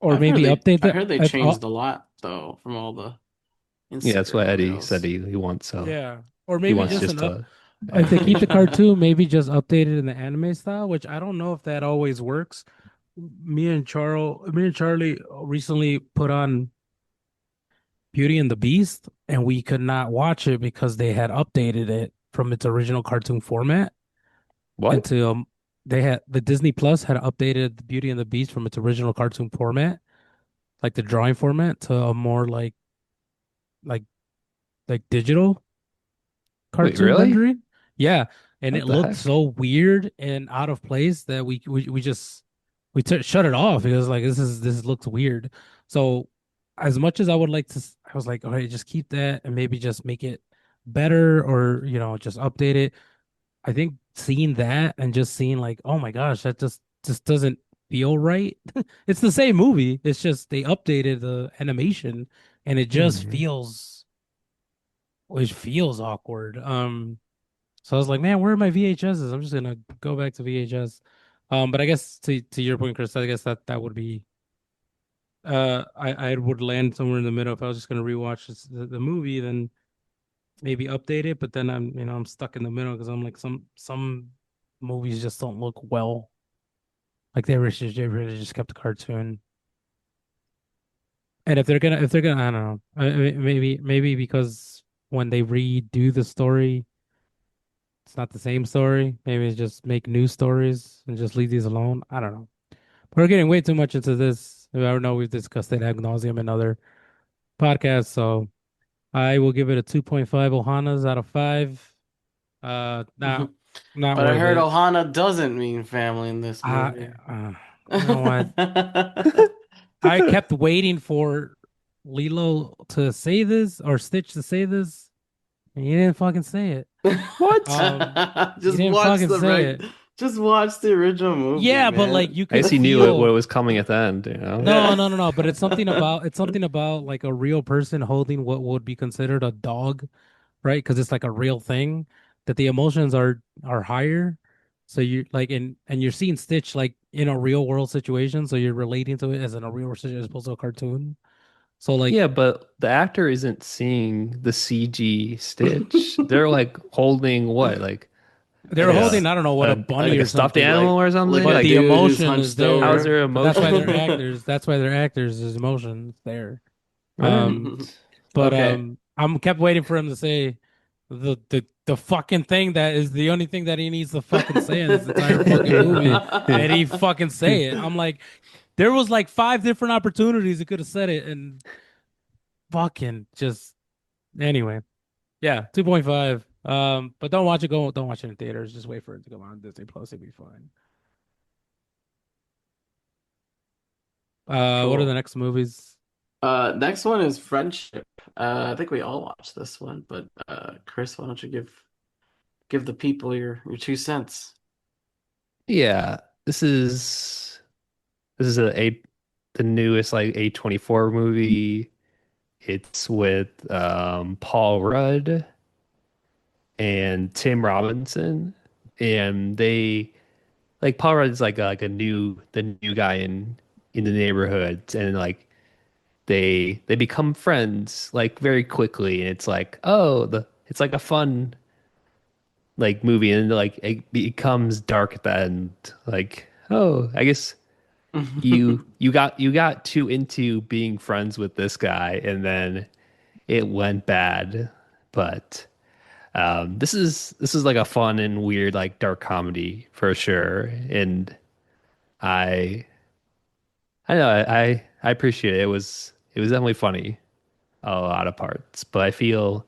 or maybe update I the heard they changed a lot though from all the Yeah, that's what Instagram Eddie said reels. he wants. So yeah, or he maybe wants just just an up. a If they keep the adaptation. cartoon, maybe just update it in the anime style, which I don't know if that always works. Me and Charlie recently put on Beauty and the Beast, and we could not watch it because they had updated it from its original cartoon format What? into they had the Disney Plus had updated the Beauty and the Beast from its original cartoon format, like the drawing format, to a more like digital Wait, cartoon really? rendering. Yeah, and it What the looked heck? so weird and out of place that we just shut it off because like this looks weird. So as much as I would like to, I was like, all right, just keep that and maybe just make it better or just update it. I think seeing that and just seeing like, oh my gosh, that just doesn't feel right. It's the same movie. It's just they updated the animation and Hmm. it feels awkward. So I was like, man, where are my VHSs? I'm just gonna go back to VHS. But I guess to your point, Chris, I guess that would be I would land somewhere in the middle if I was just gonna rewatch the movie, then maybe update it. But then I'm stuck in the middle because I'm like some movies just don't look well. Like they really just kept the cartoon. And if they're gonna I don't know maybe because when they redo the story, it's not the same story. Maybe it's just make new stories and just leave these alone. I don't know. We're getting way too much into this. I know we've discussed it ad nauseum in other podcasts, so I will give it a 2.5 Ohanas out of 5. Not But I worth heard it. Ohana doesn't mean family in this Uh, movie. you know what? I kept waiting for Lilo to say this or Stitch to say this, and he didn't fucking say it. What? He Just didn't watch fucking say it. just watch the original movie, Yeah, but like man. you I could guess he knew what feel. was coming at the end, you know? No, Yeah. no, no, no. But it's something about like a real person holding what would be considered a dog, right? Because it's like a real thing that the emotions are higher. So you like and you're seeing Stitch like in a real world situation, so you're relating to it as in a real world situation as opposed to a cartoon. So like Yeah, but the actor isn't seeing the CG Stitch. They're like holding what? they're Like holding, I don't know what, a bunny like a or stuffed something, animal or Like something? a but the Like dude who's emotion is hunched how's there. there over. But that's why they're emotion? actors. That's why they're actors. Is emotions there. Um, What? But Okay. I'm kept waiting for him to say the fucking thing that is the only thing that he needs to fucking say in this entire fucking movie, and he fucking say it. I'm like, there was like five different opportunities he could have said it, and fucking just anyway. Yeah, 2.5. But don't watch it in theaters. Just wait for it to come on Disney Plus. It'll be fine. What are the Cool. next movies? Next one is Friendship. I think we all watched this one, but Chris, why don't you give the people your 2 cents? Yeah, this is the newest like A24 movie. It's with Paul Rudd and Tim Robinson, and they like Paul Rudd's like a new the new guy in the neighborhood, and like they become friends like very quickly, and it's like it's like a fun like movie, and like it becomes dark at the end. Like I guess you got too into being friends with this guy, and then it went bad, but. This is like a fun and weird, like dark comedy for sure, and I I know I appreciate it. It was definitely funny a lot of parts, but I feel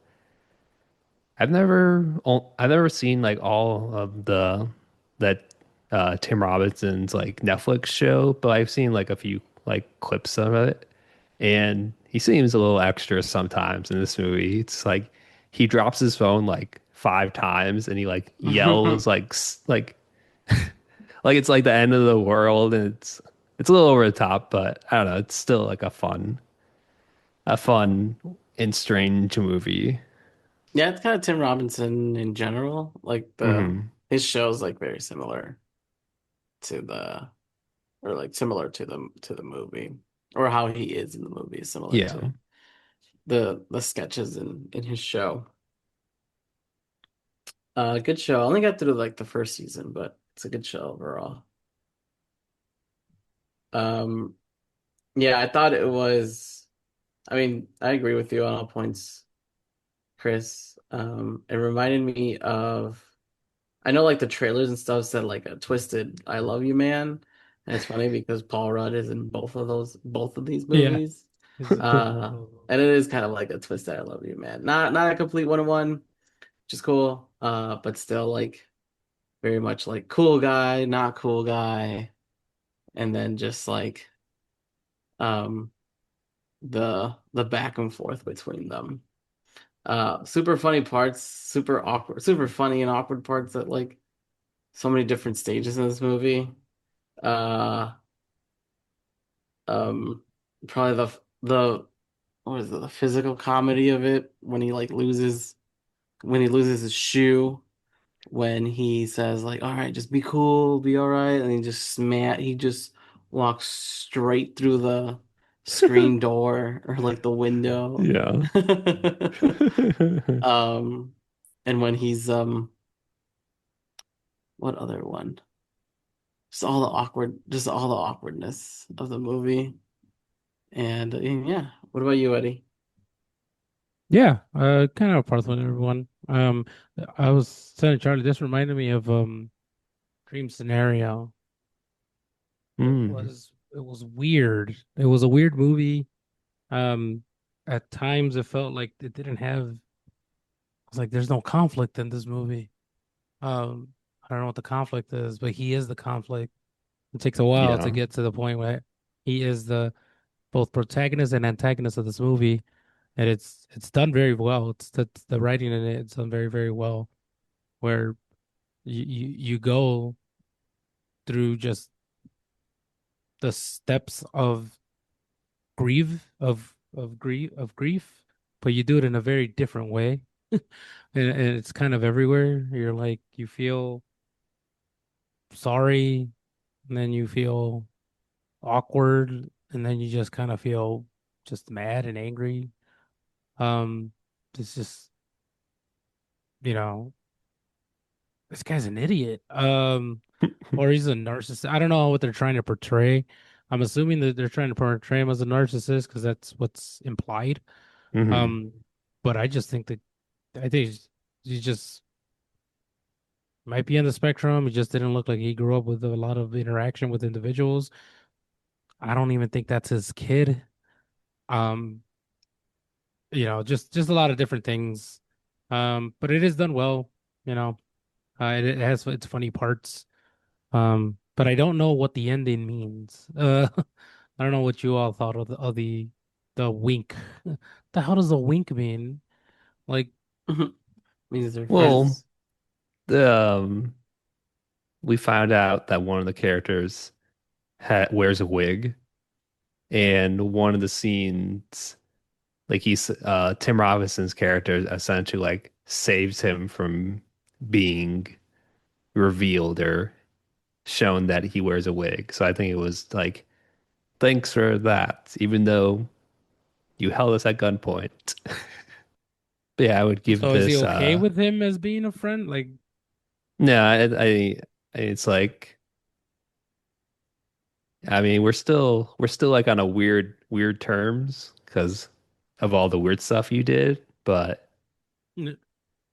I've never seen like all of the that Tim Robinson's like Netflix show, but I've seen like a few like clips of it, and he seems a little extra sometimes in this movie. It's like he drops his phone like 5 times, and he like yells like it's like the end of the world, and it's a little over the top, but I don't know. It's still like a fun and strange movie. Yeah, it's kind of Tim Robinson in general. Like the Hmm. his show's like very similar to the or like similar to the movie. or how he is in the movie is similar Yeah. to the sketches in his show. Good show. I only got through like the first season, but it's a good show overall. Um, yeah, I thought it was. I mean, I agree with you on all points, Chris. It reminded me of. I know like the trailers and stuff said like a twisted "I love you, man," and it's funny because Paul Rudd is in both of these Yeah, movies. he's in both of them. And it is kind of like a twisted "I love you, man." Not a complete one on one, which is cool. But still like very much like cool guy, not cool guy, and then just like um the back and forth between them. Super funny parts, super awkward, super funny and awkward parts at like so many different stages in this movie. Uh, um, Probably the what is it, the physical comedy of it when he like loses his shoe, when he says like, "All right, just be cool, be all right," and he just walks straight through the screen door or like the window. Yeah. Um, and when he's what other one? Just all the awkwardness of the movie. And yeah, what about you, Eddie? Yeah, kind of part with everyone. I was saying, Charlie, this reminded me of Dream Scenario. Mm. It was weird. It was a weird movie. Um, at times it felt like it didn't have. I was like, there's no conflict in this movie. I don't know what the conflict is, but he is the conflict. It takes a while to Yeah. get to the point where he is the both protagonist and antagonist of this movie, and it's done very well. It's the writing in it. It's done very very well. Where you go through just the steps of grief, but you do it in a very different way, and it's kind of everywhere. You're like you feel sorry, and then you feel awkward, and then you just kind of feel just mad and angry. Um, it's just, you know, this guy's an idiot. Or he's a narcissist. I don't know what they're trying to portray. I'm assuming that they're trying to portray him as a narcissist because that's what's implied. Hmm. Um, but I think he just might be on the spectrum. He just didn't look like he grew up with a lot of interaction with individuals. I don't even think that's his kid. Um, just a lot of different things. But it is done well, you know. It has its funny parts. But I don't know what the ending means. I don't know what you all thought of the wink. The hell does a wink mean? Like, Means they're Well, friends. um, we found out that one of the characters wears a wig, and one of the scenes, like Tim Robinson's character essentially like saves him from being revealed or shown that he wears a wig. So I think it was like, thanks for that, even though you held us at gunpoint. But yeah, I would give so is he this okay with him as being a friend? Like, no, it's like, I mean, we're still like on a weird terms because of all the weird stuff you did, but n-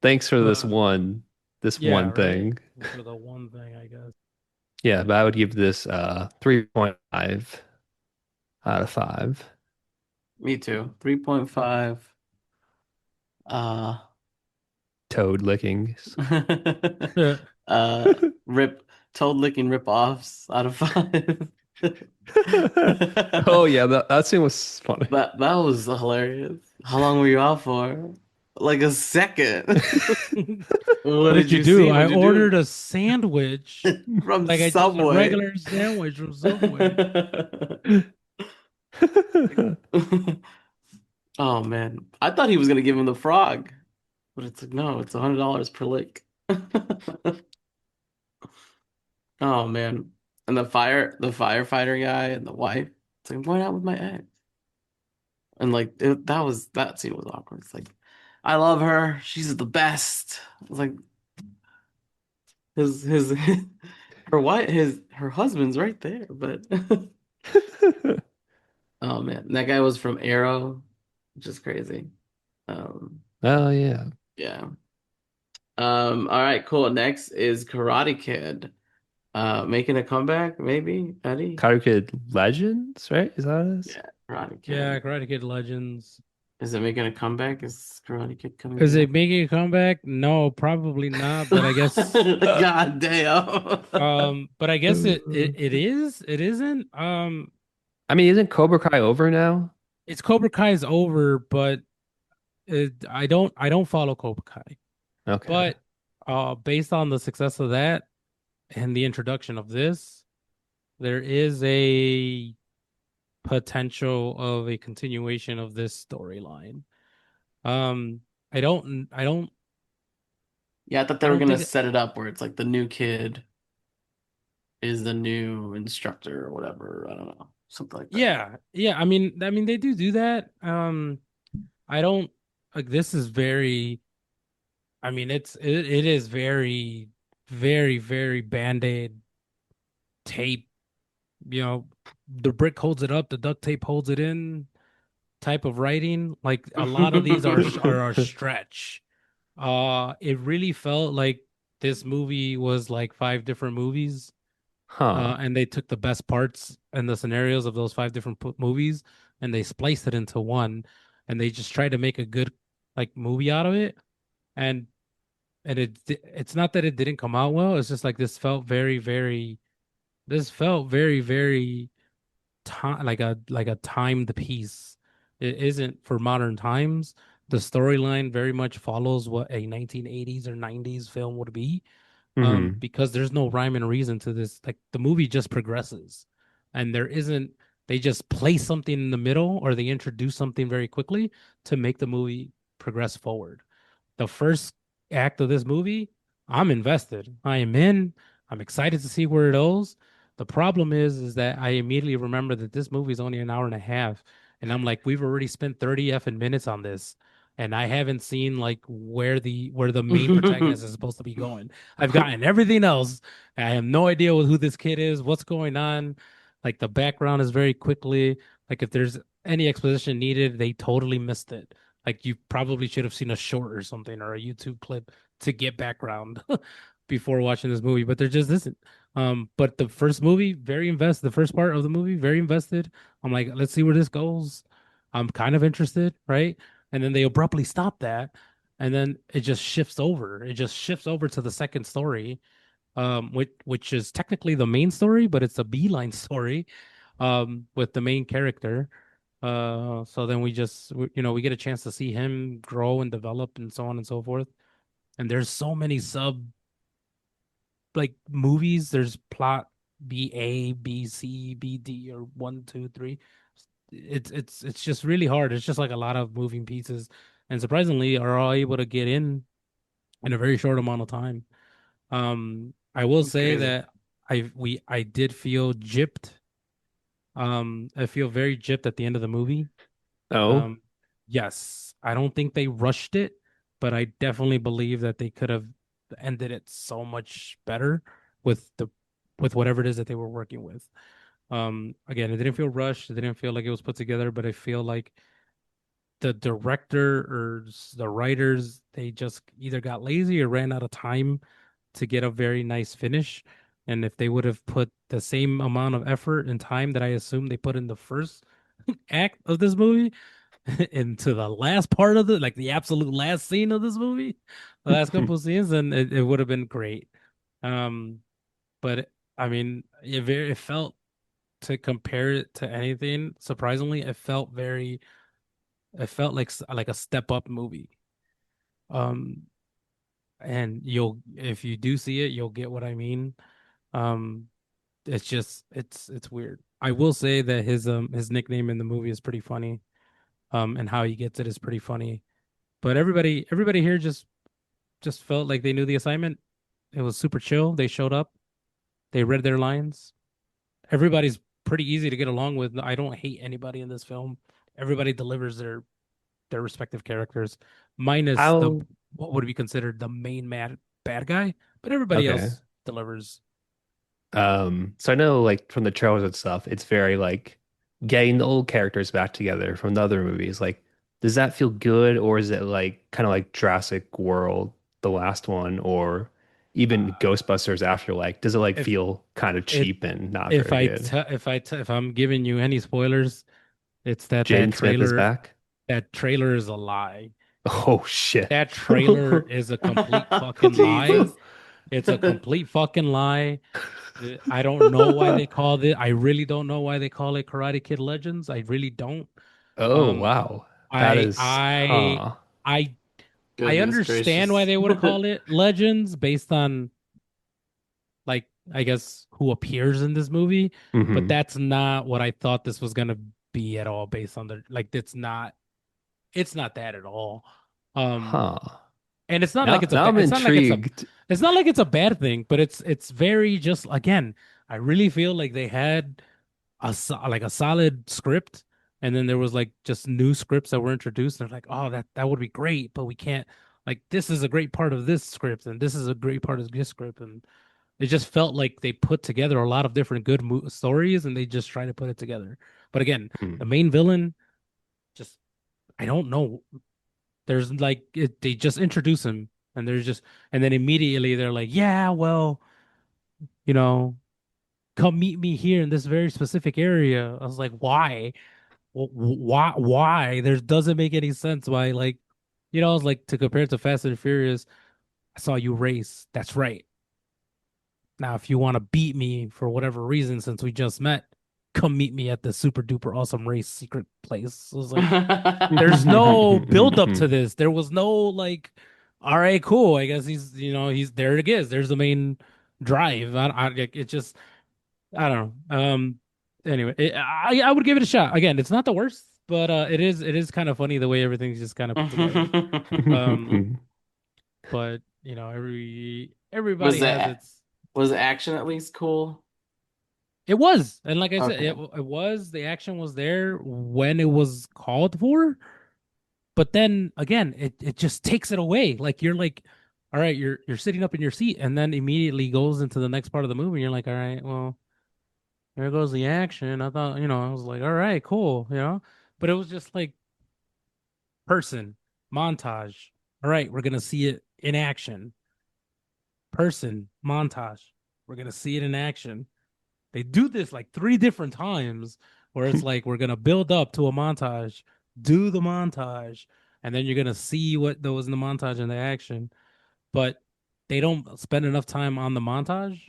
thanks for uh, this yeah, one right. thing. For the one thing, I guess. Yeah, but I would give this 3.5 out of 5. Me too. 3.5. Uh Toad lickings. uh rip Toad licking rip-offs out of 5. Oh yeah, that scene was funny. That was hilarious. How long were you out for? Like a second. What What did did you you do? see? I What'd you ordered do? a sandwich, From like I just a Subway. regular sandwich from Subway. Oh man. I thought he was gonna give him the frog, but it's like no, it's $100 per lick. Oh man. And the firefighter guy and the wife It's like, why not with my ex? And like that scene was awkward. It's like, I love her. She's the best. It's like his her wife her husband's right there, but oh man, that guy was from Arrow, which is crazy. Um, Oh yeah. yeah. All right, cool. Next is Karate Kid. Making a comeback, maybe, Eddie? Karate Kid Legends, right? Is that what it is? Yeah, Karate Yeah, Kid. Karate Kid Legends. Is it making a comeback? Is Karate Kid coming Is it back? making a comeback? No, probably not. But I guess, God damn. but I guess it is. It isn't. I mean, isn't Cobra Kai over now? It's Cobra Kai's over, but I don't follow Cobra Kai. Okay. But based on the success of that and the introduction of this, there is a potential of a continuation of this storyline. Um, I don't, Yeah, I thought I they were don't gonna think. set it up where it's like the new kid is the new instructor or whatever. I don't know. Something like that. Yeah, yeah. I mean, they do that. I don't like. This is very. I mean, it is very, very, very Band-Aid tape. You know, the brick holds it up, the duct tape holds it in type of writing. Like a lot of these are a stretch. It really felt like this movie was like five different movies, Huh. and they took the best parts and the scenarios of those five different movies and they spliced it into one, and they just tried to make a good like movie out of it. And it's not that it didn't come out well. It's just like this felt very, very time like a timed piece. It isn't for modern times. The storyline very much follows what a 1980s or 90s film would be. Hmm. Because there's no rhyme and reason to this. Like the movie just progresses, and there isn't. They just place something in the middle, or they introduce something very quickly to make the movie progress forward. The first act of this movie, I'm invested. I am in. I'm excited to see where it goes. The problem is that I immediately remember that this movie is only an hour and a half, and I'm like, we've already spent 30 effing minutes on this, and I haven't seen like where the main protagonist is supposed to be going. I've gotten everything else. I have no idea who this kid is, what's going on. Like the background is very quickly. Like if there's any exposition needed, they totally missed it. Like you probably should have seen a short or something or a YouTube clip to get background before watching this movie, but there just isn't. But the first movie, very invested. The first part of the movie, very invested. I'm like, let's see where this goes. I'm kind of interested, right? And then they abruptly stop that, and then it just shifts over. It just shifts over to the second story, which is technically the main story, but it's a beeline story, with the main character. So then we get a chance to see him grow and develop and so on and so forth. And there's so many sub like movies. There's plot B A, B C, B D, or one, two, three. It's just really hard. It's just like a lot of moving pieces, and surprisingly, are all able to get in a very short amount of time. I will It's say crazy. that I did feel gypped. I feel very gypped at the end of the movie. Oh. Um, yes, I don't think they rushed it, but I definitely believe that they could have ended it so much better with the with whatever it is that they were working with. Again, it didn't feel rushed. It didn't feel like it was put together, but I feel like the director or the writers, they just either got lazy or ran out of time to get a very nice finish. And if they would have put the same amount of effort and time that I assume they put in the first act of this movie into the last part of the like the absolute last scene of this movie, the last couple of scenes, then it would have been great. Um, but I mean, it felt to compare it to anything, surprisingly, it felt like a step up movie. Um, and if you do see it, you'll get what I mean. Um, it's just it's weird. I will say that his nickname in the movie is pretty funny. And how he gets it is pretty funny. But everybody here just felt like they knew the assignment. It was super chill. They showed up. They read their lines. Everybody's pretty easy to get along with. I don't hate anybody in this film. Everybody delivers their respective characters, minus the How what would be considered the main bad guy, but everybody okay. else delivers. So I know like from the trailers and stuff, it's very like getting the old characters back together from the other movies. Like, does that feel good, or is it like kind of like Jurassic World, the last one, or even Ghostbusters after? Like, does it like If feel kind of it cheap and not if very I good? te if I'm giving you any spoilers, it's that Jaden Smith is back. that trailer is a lie. Oh shit. That trailer is a complete fucking lie. Jesus. It's a complete fucking lie. I don't know why they called it. I really don't know why they call it Karate Kid Legends. I really don't. Oh Um, wow. That I is, I huh. I I Goodness understand why gracious. they would call it Legends based on like I guess who appears in this movie, but Hmm. that's not what I thought this was gonna be at all based on the like it's not that at all. Um Huh. and it's not like Now, it's a now I'm it's not like intrigued. it's not like it's a bad thing, but it's very just again, I really feel like they had like a solid script, and then there was like just new scripts that were introduced. And they're like, oh, that would be great, but we can't. Like, this is a great part of this script, and this is a great part of this script, and it just felt like they put together a lot of different good stories, and they just try to put it together. But again, Hmm. the main villain, just I don't know. There's like they just introduce him, and there's just and then immediately they're like, yeah, well, you know, come meet me here in this very specific area. I was like, why? Why? There doesn't make any sense. Why? Like, it's like to compare it to Fast and Furious. I saw you race. That's right. Now, if you want to beat me for whatever reason, since we just met, come meet me at the super duper awesome race secret place. I was like, there's no build up to this. There was no like, all right, cool. I guess he's there. It is. There's the main drive. It just I don't know. Anyway, I would give it a shot. Again, it's not the worst, but it is kind of funny the way everything's just kind of put together. Um, but Was everybody has that its. was the action at least cool? It was, and like I said, Okay. it was the action was there when it was called for, but then again, it just takes it away. Like you're like, all right, you're sitting up in your seat, and then immediately goes into the next part of the movie. And you're like, all right, well. There goes the action. I thought, I was like, all right, cool. But it was just like person, montage. All right, we're gonna see it in action. Person, montage. We're gonna see it in action. They do this like three different times where it's like we're gonna build up to a montage, do the montage, and then you're gonna see what there was in the montage and the action. But they don't spend enough time on the montage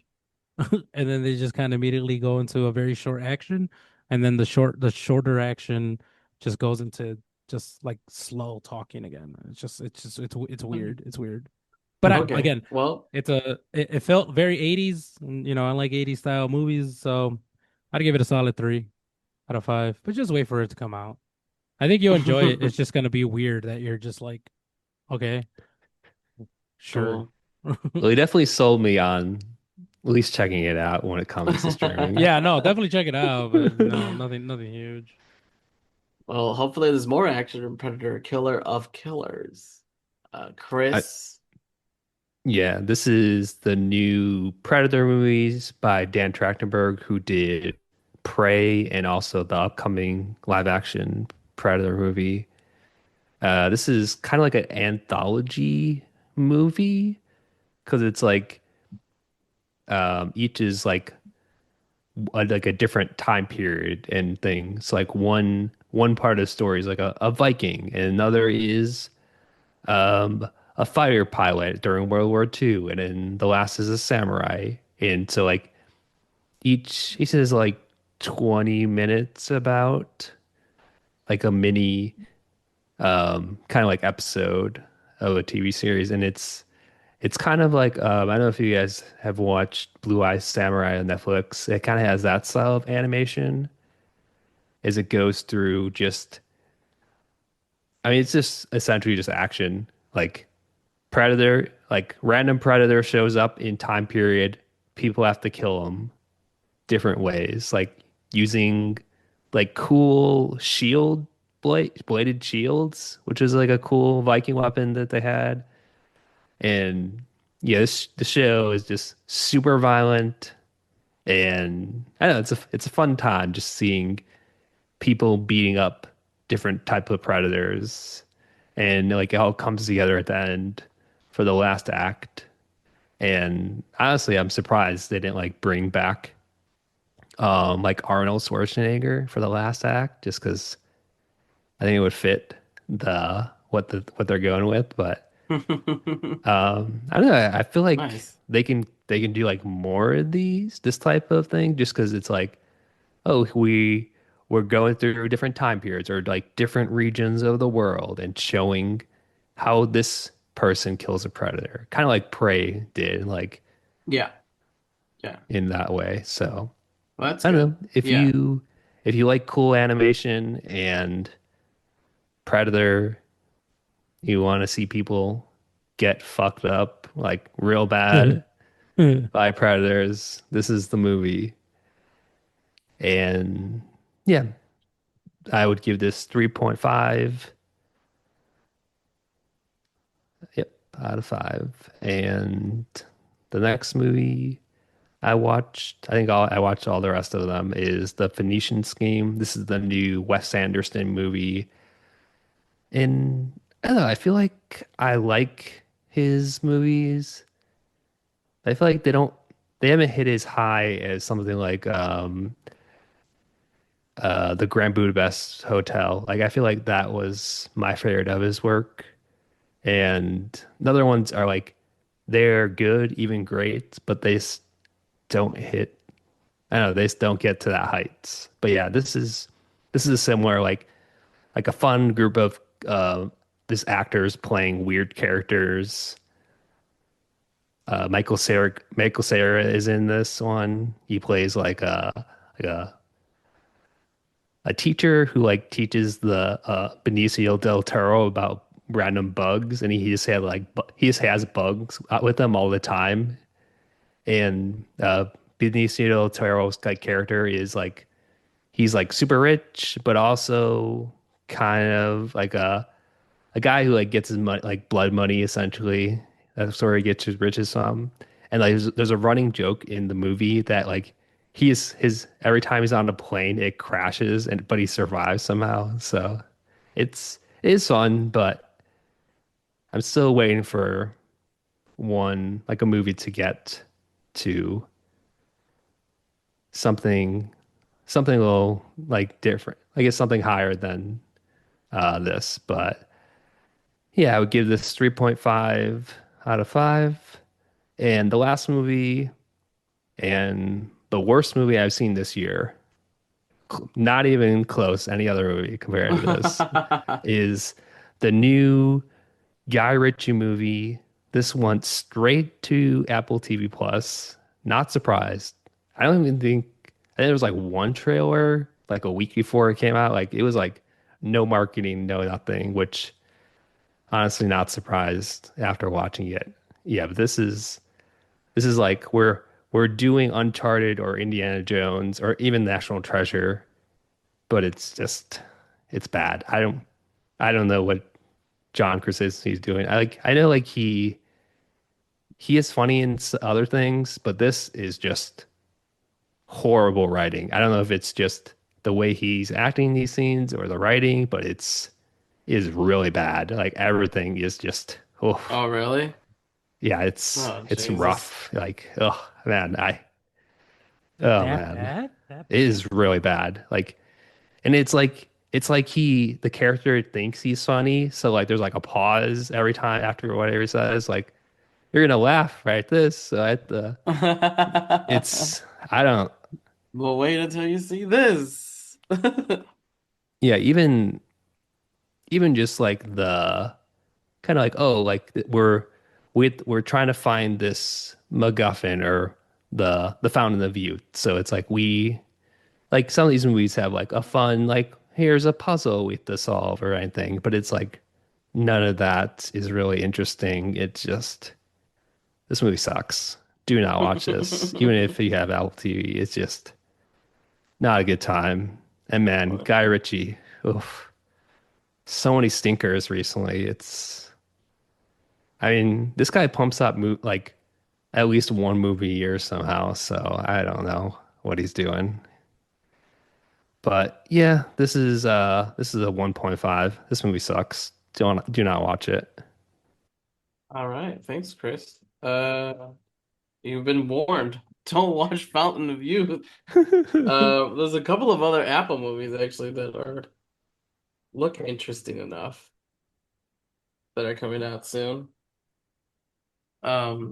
and then they just kind of immediately go into a very short action, and then the shorter action just goes into just like slow talking again. It's weird. It's weird. But Okay. again, Well, it felt very 80s. And, I like 80s style movies, so I'd give it a solid 3 out of 5. But just wait for it to come out. I think you'll enjoy it. It's just gonna be weird that you're just like, okay, sure. cool. Well, he definitely sold me on at least checking it out when it comes to streaming. Yeah, no, definitely check it out. But no, nothing huge. Well, hopefully there's more action from Predator Killer of Killers. I, Chris. yeah, this is the new Predator movies by Dan Trachtenberg, who did Prey and also the upcoming live action Predator movie. This is kind of like an anthology movie because it's like each is like a different time period and things. Like one part of the story is like a Viking, and another is um, a fighter pilot during World War II, and then the last is a samurai. And so like each is like 20 minutes about like a mini kind of like episode of a TV series, and it's kind of like I don't know if you guys have watched Blue Eye Samurai on Netflix. It kind of has that style of animation as it goes through just I mean it's just essentially just action. Like predator, like random predator shows up in time period, people have to kill him different ways. Like using like cool bladed shields, which is like a cool Viking weapon that they had. And yeah, the show is just super violent, and I don't know it's a fun time just seeing people beating up different type of predators, and like it all comes together at the end for the last act. And honestly, I'm surprised they didn't like bring back like Arnold Schwarzenegger for the last act, just because I think it would fit what they're going with. But I don't know. I feel like Nice. they can do like more of this type of thing, just because it's like, oh, we're going through different time periods or like different regions of the world and showing how this person kills a predator, kind of like Prey did, like Yeah. Yeah. in that way. So Well, that's I don't good. know Yeah. if you like cool animation and Predator, you want to see people get fucked up like real bad by predators. This is the movie. And yeah, I would give this 3.5. Yep, out of 5. And the next movie I watched, I watched all the rest of them, is The Phoenician Scheme. This is the new Wes Anderson movie. And I don't know, I feel like I like his movies. I feel like they haven't hit as high as something like the Grand Budapest Hotel. Like I feel like that was my favorite of his work. And the other ones are like they're good, even great, but they just don't hit. I don't know, they just don't get to that heights. But yeah, this is a similar like a fun group of this actors playing weird characters. Michael Cera is in this one. He plays like a teacher who like teaches the Benicio del Toro about random bugs, and he just had he just has bugs with them all the time. And Benicio del Toro's like character is like he's like super rich, but also kind of like a guy who like gets his money, like blood money, essentially. That's where he gets his riches from. And like, there's a running joke in the movie that like his every time he's on a plane, it crashes, and but he survives somehow. So it is fun, but I'm still waiting for one like a movie to get to something something a little like different. I guess something higher than this, but yeah, I would give this 3.5 out of 5. And the last movie and the worst movie I've seen this year, not even close, any other movie compared to this, is the new Guy Ritchie movie. This went straight to Apple TV Plus. Not surprised. I don't even think, I think there was like one trailer like a week before it came out. Like it was like no marketing, no nothing, which honestly not surprised after watching it. Yeah, but this is like we're doing Uncharted or Indiana Jones or even National Treasure, but it's just it's bad. I don't know what John Krasinski's doing. I know like he is funny in other things, but this is just horrible writing. I don't know if it's just the way he's acting these scenes or the writing, but is really bad. Like everything is just oh Oh, really? yeah, Oh, it's Jesus. rough. Like oh man, I oh That man, bad? That it bad? is really bad. Like and it's like the character thinks he's funny, so like there's like a pause every time after whatever he says. Like you're gonna laugh right at this. So at the it's I don't Well, wait until you see this. yeah even just like the kind of like oh like we're trying to find this MacGuffin or the fountain of youth. So it's like we like some of these movies have like a fun like here's a puzzle we have to solve or anything, but it's like none of that is really interesting. It's just this movie sucks. Do not watch this, even if you have Apple TV. It's just Not a good time. And man, Guy Ritchie, oof, so many stinkers recently. I mean, this guy pumps out like at least one movie a year somehow. So I don't know what he's doing. But yeah, this is a 1.5. This movie sucks. Do not watch it. All right, thanks, Chris. You've been warned. Don't watch Fountain of Youth. There's a couple of other Apple movies actually that are look interesting enough that are coming out soon.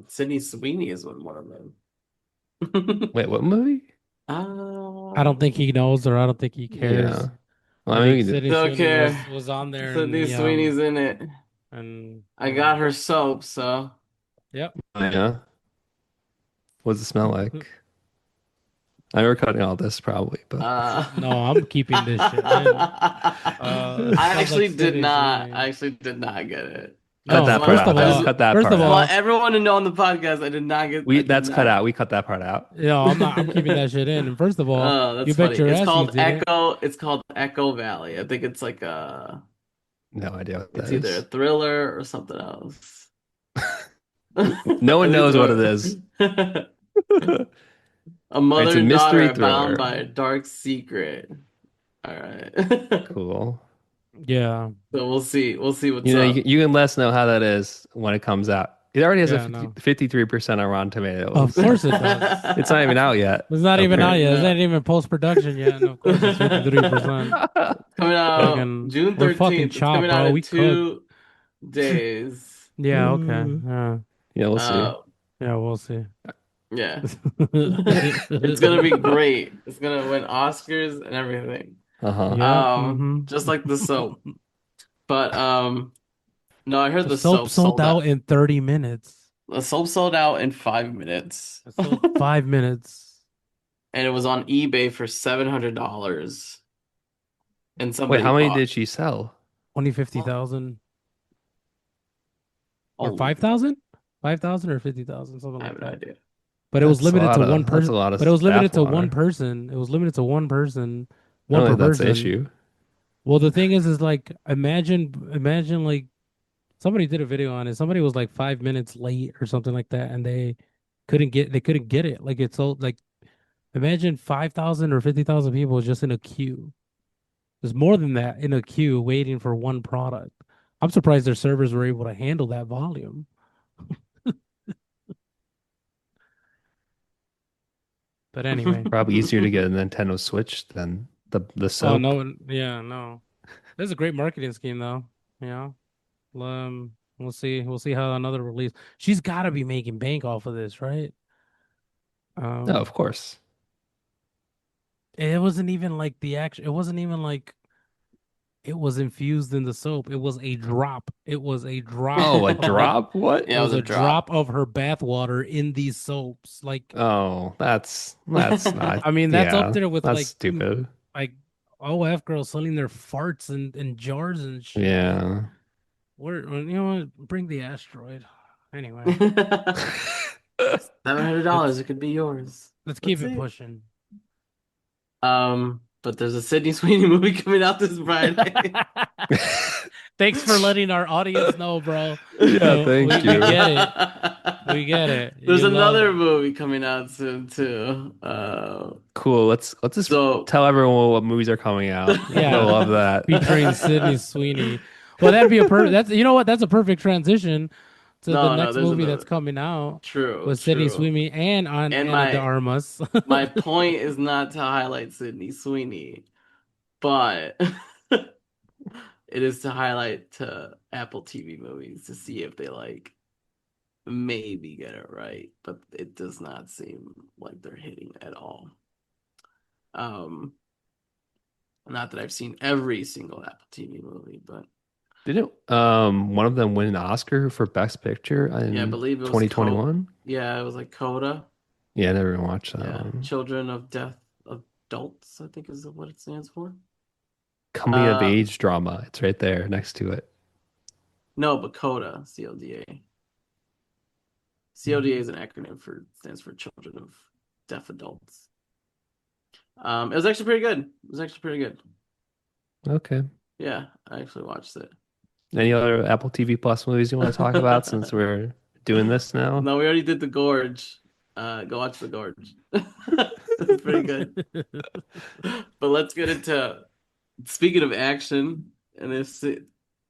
Sydney Sweeney is one of them. Wait, what movie? I don't think Um, he knows, or I don't think he Yeah. cares. Well, I I think mean, Sydney don't Sweeney care. was on there in Sydney the Sweeney's in it. and I got her soap, so yep. yeah. What does it smell like? I know we're cutting all this probably, but No, I'm keeping this shit in. It smells like Sydney I Sweeney. actually did not get it. cut I No, just that want part first out. of I That just all, cut that first part of want out. all, everyone to know on the podcast I did not get I We did that's cut not. out. We cut that part out. I'm not. I'm keeping that shit in. And first of all, Oh, you that's bet funny. your ass you didn't. It's called Echo Valley. I think it's like No idea what it's that either a is. thriller or something else. No I one think knows what it is. it's a It's mother a and daughter mystery are bound by thriller. a dark secret. All right. Cool. Yeah, So we'll see what's You know, up. you can let us know how that is when it comes out. It already has a yeah, 50, no. 53% on Rotten Of Tomatoes. course it does. It's not even out yet, It's not even out apparently. yet. It's No. not even post production yet, and of course it's 53%. Coming out Fucking, June we're fucking 13th. It's chopped, coming out bro. in We cook. 2 days. Yeah, okay. Yeah, Yeah, we'll see. Uh, yeah, we'll see. yeah. It's gonna be great. It's gonna win Oscars and everything. Uh-huh. Yep. Mm-hmm. Just like the soap. But no, I heard The the soap soap sold sold out out. in 30 minutes. The soap sold out in 5 minutes. It sold 5 minutes. And it was on eBay for $700. And Wait, somebody how many bought. did she sell? 20, Well, 50,000 or oh, 5,000? 5,000 or 50,000, something I like have no that. idea. But it was limited to one That's a person. lot But it of was limited bath to one water. person. It was limited to one person, I one don't per think that's the person. issue. Well, the thing is like imagine like somebody did a video on it. Somebody was like 5 minutes late or something like that, and they couldn't get it. Like it's so like imagine 5,000 or 50,000 people just in a queue. There's more than that in a queue waiting for one product. I'm surprised their servers were able to handle that volume. But anyway. Probably easier to get a Nintendo Switch than the Oh soap. no, yeah, no. This is a great marketing scheme though. You know? We'll see. We'll see how another release. She's got to be making bank off of this, right? No, Um, of course. it wasn't even like the action. It wasn't even like it was infused in the soap. It was a drop. It was a drop Oh, a of her. drop? What? It Yeah, it was was a a drop. drop of her bath water in these soaps. Like, Oh, that's not. I mean, that's up Yeah, there with that's stupid. like OF girls selling their farts in jars and shit. Like, Yeah. where you know what? Bring the asteroid. Anyway, $700, let's it could be yours. let's keep Let's it see. pushing. But there's a Sydney Sweeney movie coming out this Friday. Thanks for letting our audience know, bro. Yeah, thank We you. get it. We get it. There's You love another it. movie coming out soon too. Cool. Let's just So tell everyone what movies are coming out. They'll Yeah, love that. featuring Sydney Sweeney. Well, that'd be a that's you know what? That's a perfect transition to the no, next there's movie that's another. coming out True, with Sydney true. Sweeney and on And Anna de Armas. my point is not to highlight Sydney Sweeney, but it is to highlight to Apple TV movies to see if they like maybe get it right, but it does not seem like they're hitting at all. Um, Not that I've seen every single Apple TV movie, but Didn't one of them win an Oscar for Best Picture yeah, I in believe it was Co. 2021? Yeah, it was like Coda. Yeah, I never even watched that Yeah, one. Children of Deaf Adults, I think is what it stands for. Coming of Uh, age drama. It's right there next to it. no, but Coda, CODA. CODA is an acronym for stands for Children of Deaf Adults. It was actually pretty good. It was actually pretty good. Okay. Yeah, I actually watched it. Any other Apple TV Plus movies you want to talk about since we're doing this now? No, we already did The Gorge. Go watch The Gorge. It's pretty good. But let's get into speaking of action, and if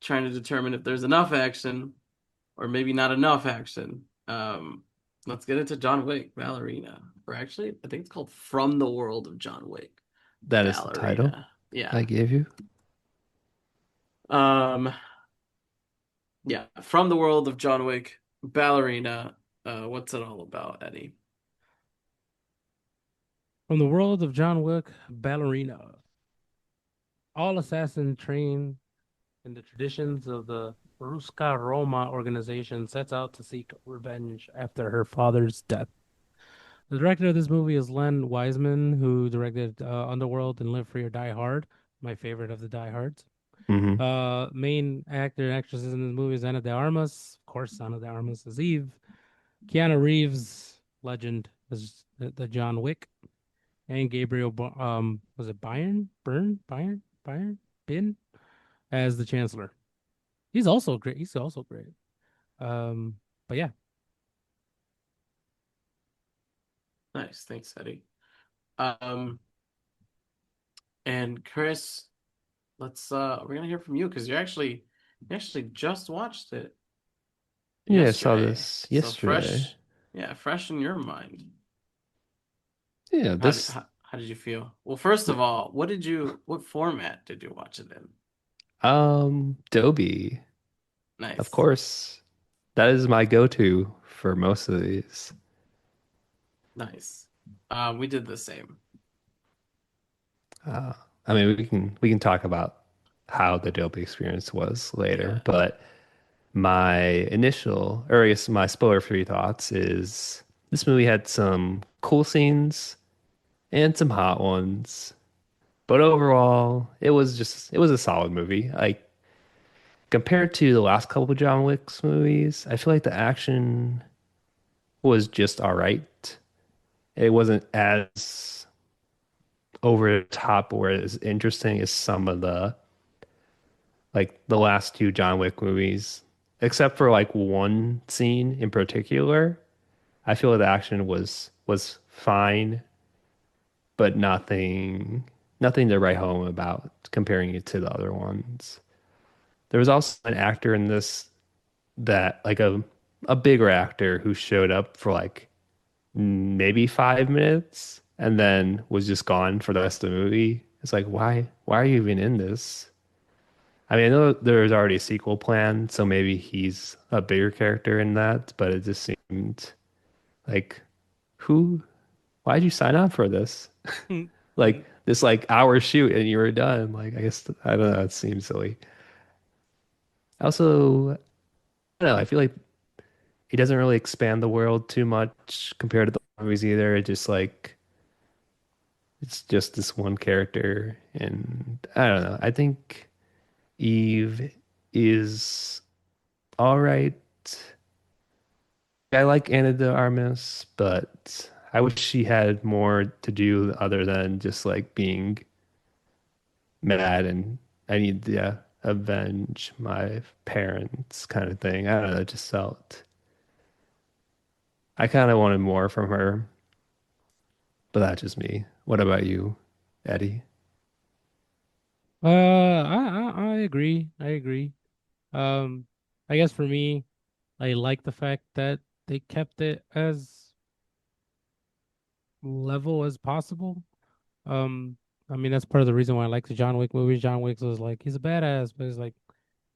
trying to determine if there's enough action or maybe not enough action. Let's get into John Wick, Ballerina. Or actually, I think it's called From the World of John Wick, That is the title Ballerina. I Yeah. gave you. Um, yeah, From the World of John Wick, Ballerina. What's it all about, Eddie? From the world of John Wick, Ballerina. All assassins train in the traditions of the Ruska Roma organization sets out to seek revenge after her father's death. The director of this movie is Len Wiseman, who directed Underworld and Live Free or Die Hard, my favorite of the Die Hards. Hmm. Main actor and actresses in this movie is Ana de Armas. Of course, Ana de Armas is Eve. Keanu Reeves, legend, is the John Wick. And Gabriel, was it Byron? Bin? As the Chancellor. He's also great. He's also great. Um, but yeah. Nice, thanks, Eddie. Um, and Chris, we're gonna hear from you because you actually just watched it Yeah, I saw yesterday. this So yesterday. fresh, yeah, fresh in your mind. Yeah, this How did you feel? Well, first of all, what format did you watch it in? Dolby, of Nice. course. That is my go-to for most of these. Nice. We did the same. Uh, I mean, we can talk about how the Dolby experience was later, Yeah. but my initial, or I guess my spoiler-free thoughts is this movie had some cool scenes and some hot ones, but overall, it was a solid movie. Like compared to the last couple of John Wick's movies, I feel like the action was just all right. It wasn't as over the top or as interesting as some of the like the last two John Wick movies, except for like one scene in particular. I feel like the action was fine, but nothing to write home about comparing it to the other ones. There was also an actor in this that like a bigger actor who showed up for like maybe 5 minutes and then was just gone for the rest of the movie. It's like why are you even in this? I mean, I know there's already a sequel planned, so maybe he's a bigger character in that, but it just seemed like who why'd you sign up for this? Like this like hour shoot and you were done. Like I guess I don't know, it seems silly. Also, I don't know, I feel like he doesn't really expand the world too much compared to the movies either. It just like it's just this one character and I don't know. I think Eve is all right. I like Anna de Armas, but I wish she had more to do other than just like being mad and I need to avenge my parents kind of thing. I don't know, it just felt I kind of wanted more from her, but that's just me. What about you, Eddie? I agree. I agree. Um, I guess for me, I like the fact that they kept it as level as possible. Um, I mean that's part of the reason why I like the John Wick movies. John Wick was like he's a badass, but he's like,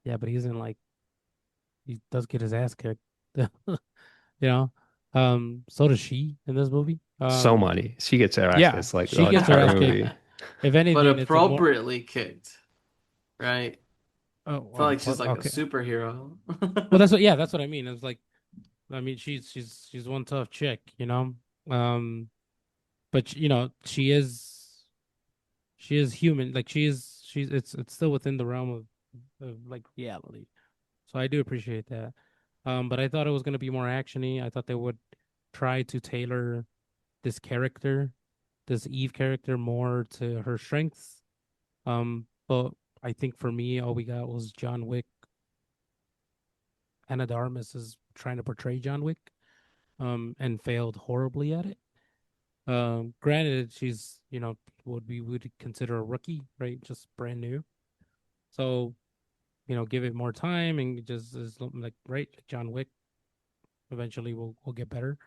yeah, but he's in like he does get his ass kicked. You know? So does she in this movie. So money. She gets her ass Yeah, kicked like she the gets her entire ass kicked. movie. If But anything, it's a more appropriately kicked, right? Felt like she's like a okay. superhero. Well, that's what. Yeah, that's what I mean. It's like, I mean, she's one tough chick, you know. Um, but she is human. Like she's it's still within the realm of like reality. So I do appreciate that. But I thought it was gonna be more actiony. I thought they would try to tailor this character this Eve character more to her strengths. But I think for me, all we got was John Wick. Anna de Armas is trying to portray John Wick, and failed horribly at it. Granted, she's what we would consider a rookie, right? Just brand new. So give it more time and just is like right, like John Wick. Eventually, will get better.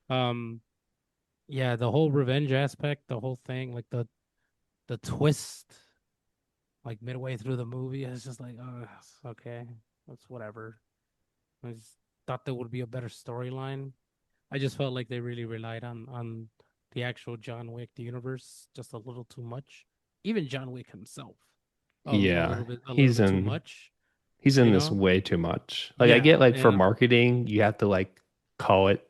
Um, yeah, the whole revenge aspect, the whole thing, like the twist, like midway through the movie, it's just like, okay, that's whatever. I just thought there would be a better storyline. I just felt like they really relied on the actual John Wick, the universe, just a little too much. Even John Wick himself, Yeah, a little bit too much. he's in You this know? way too much. Like I get Yeah, like for and marketing, you have to like call it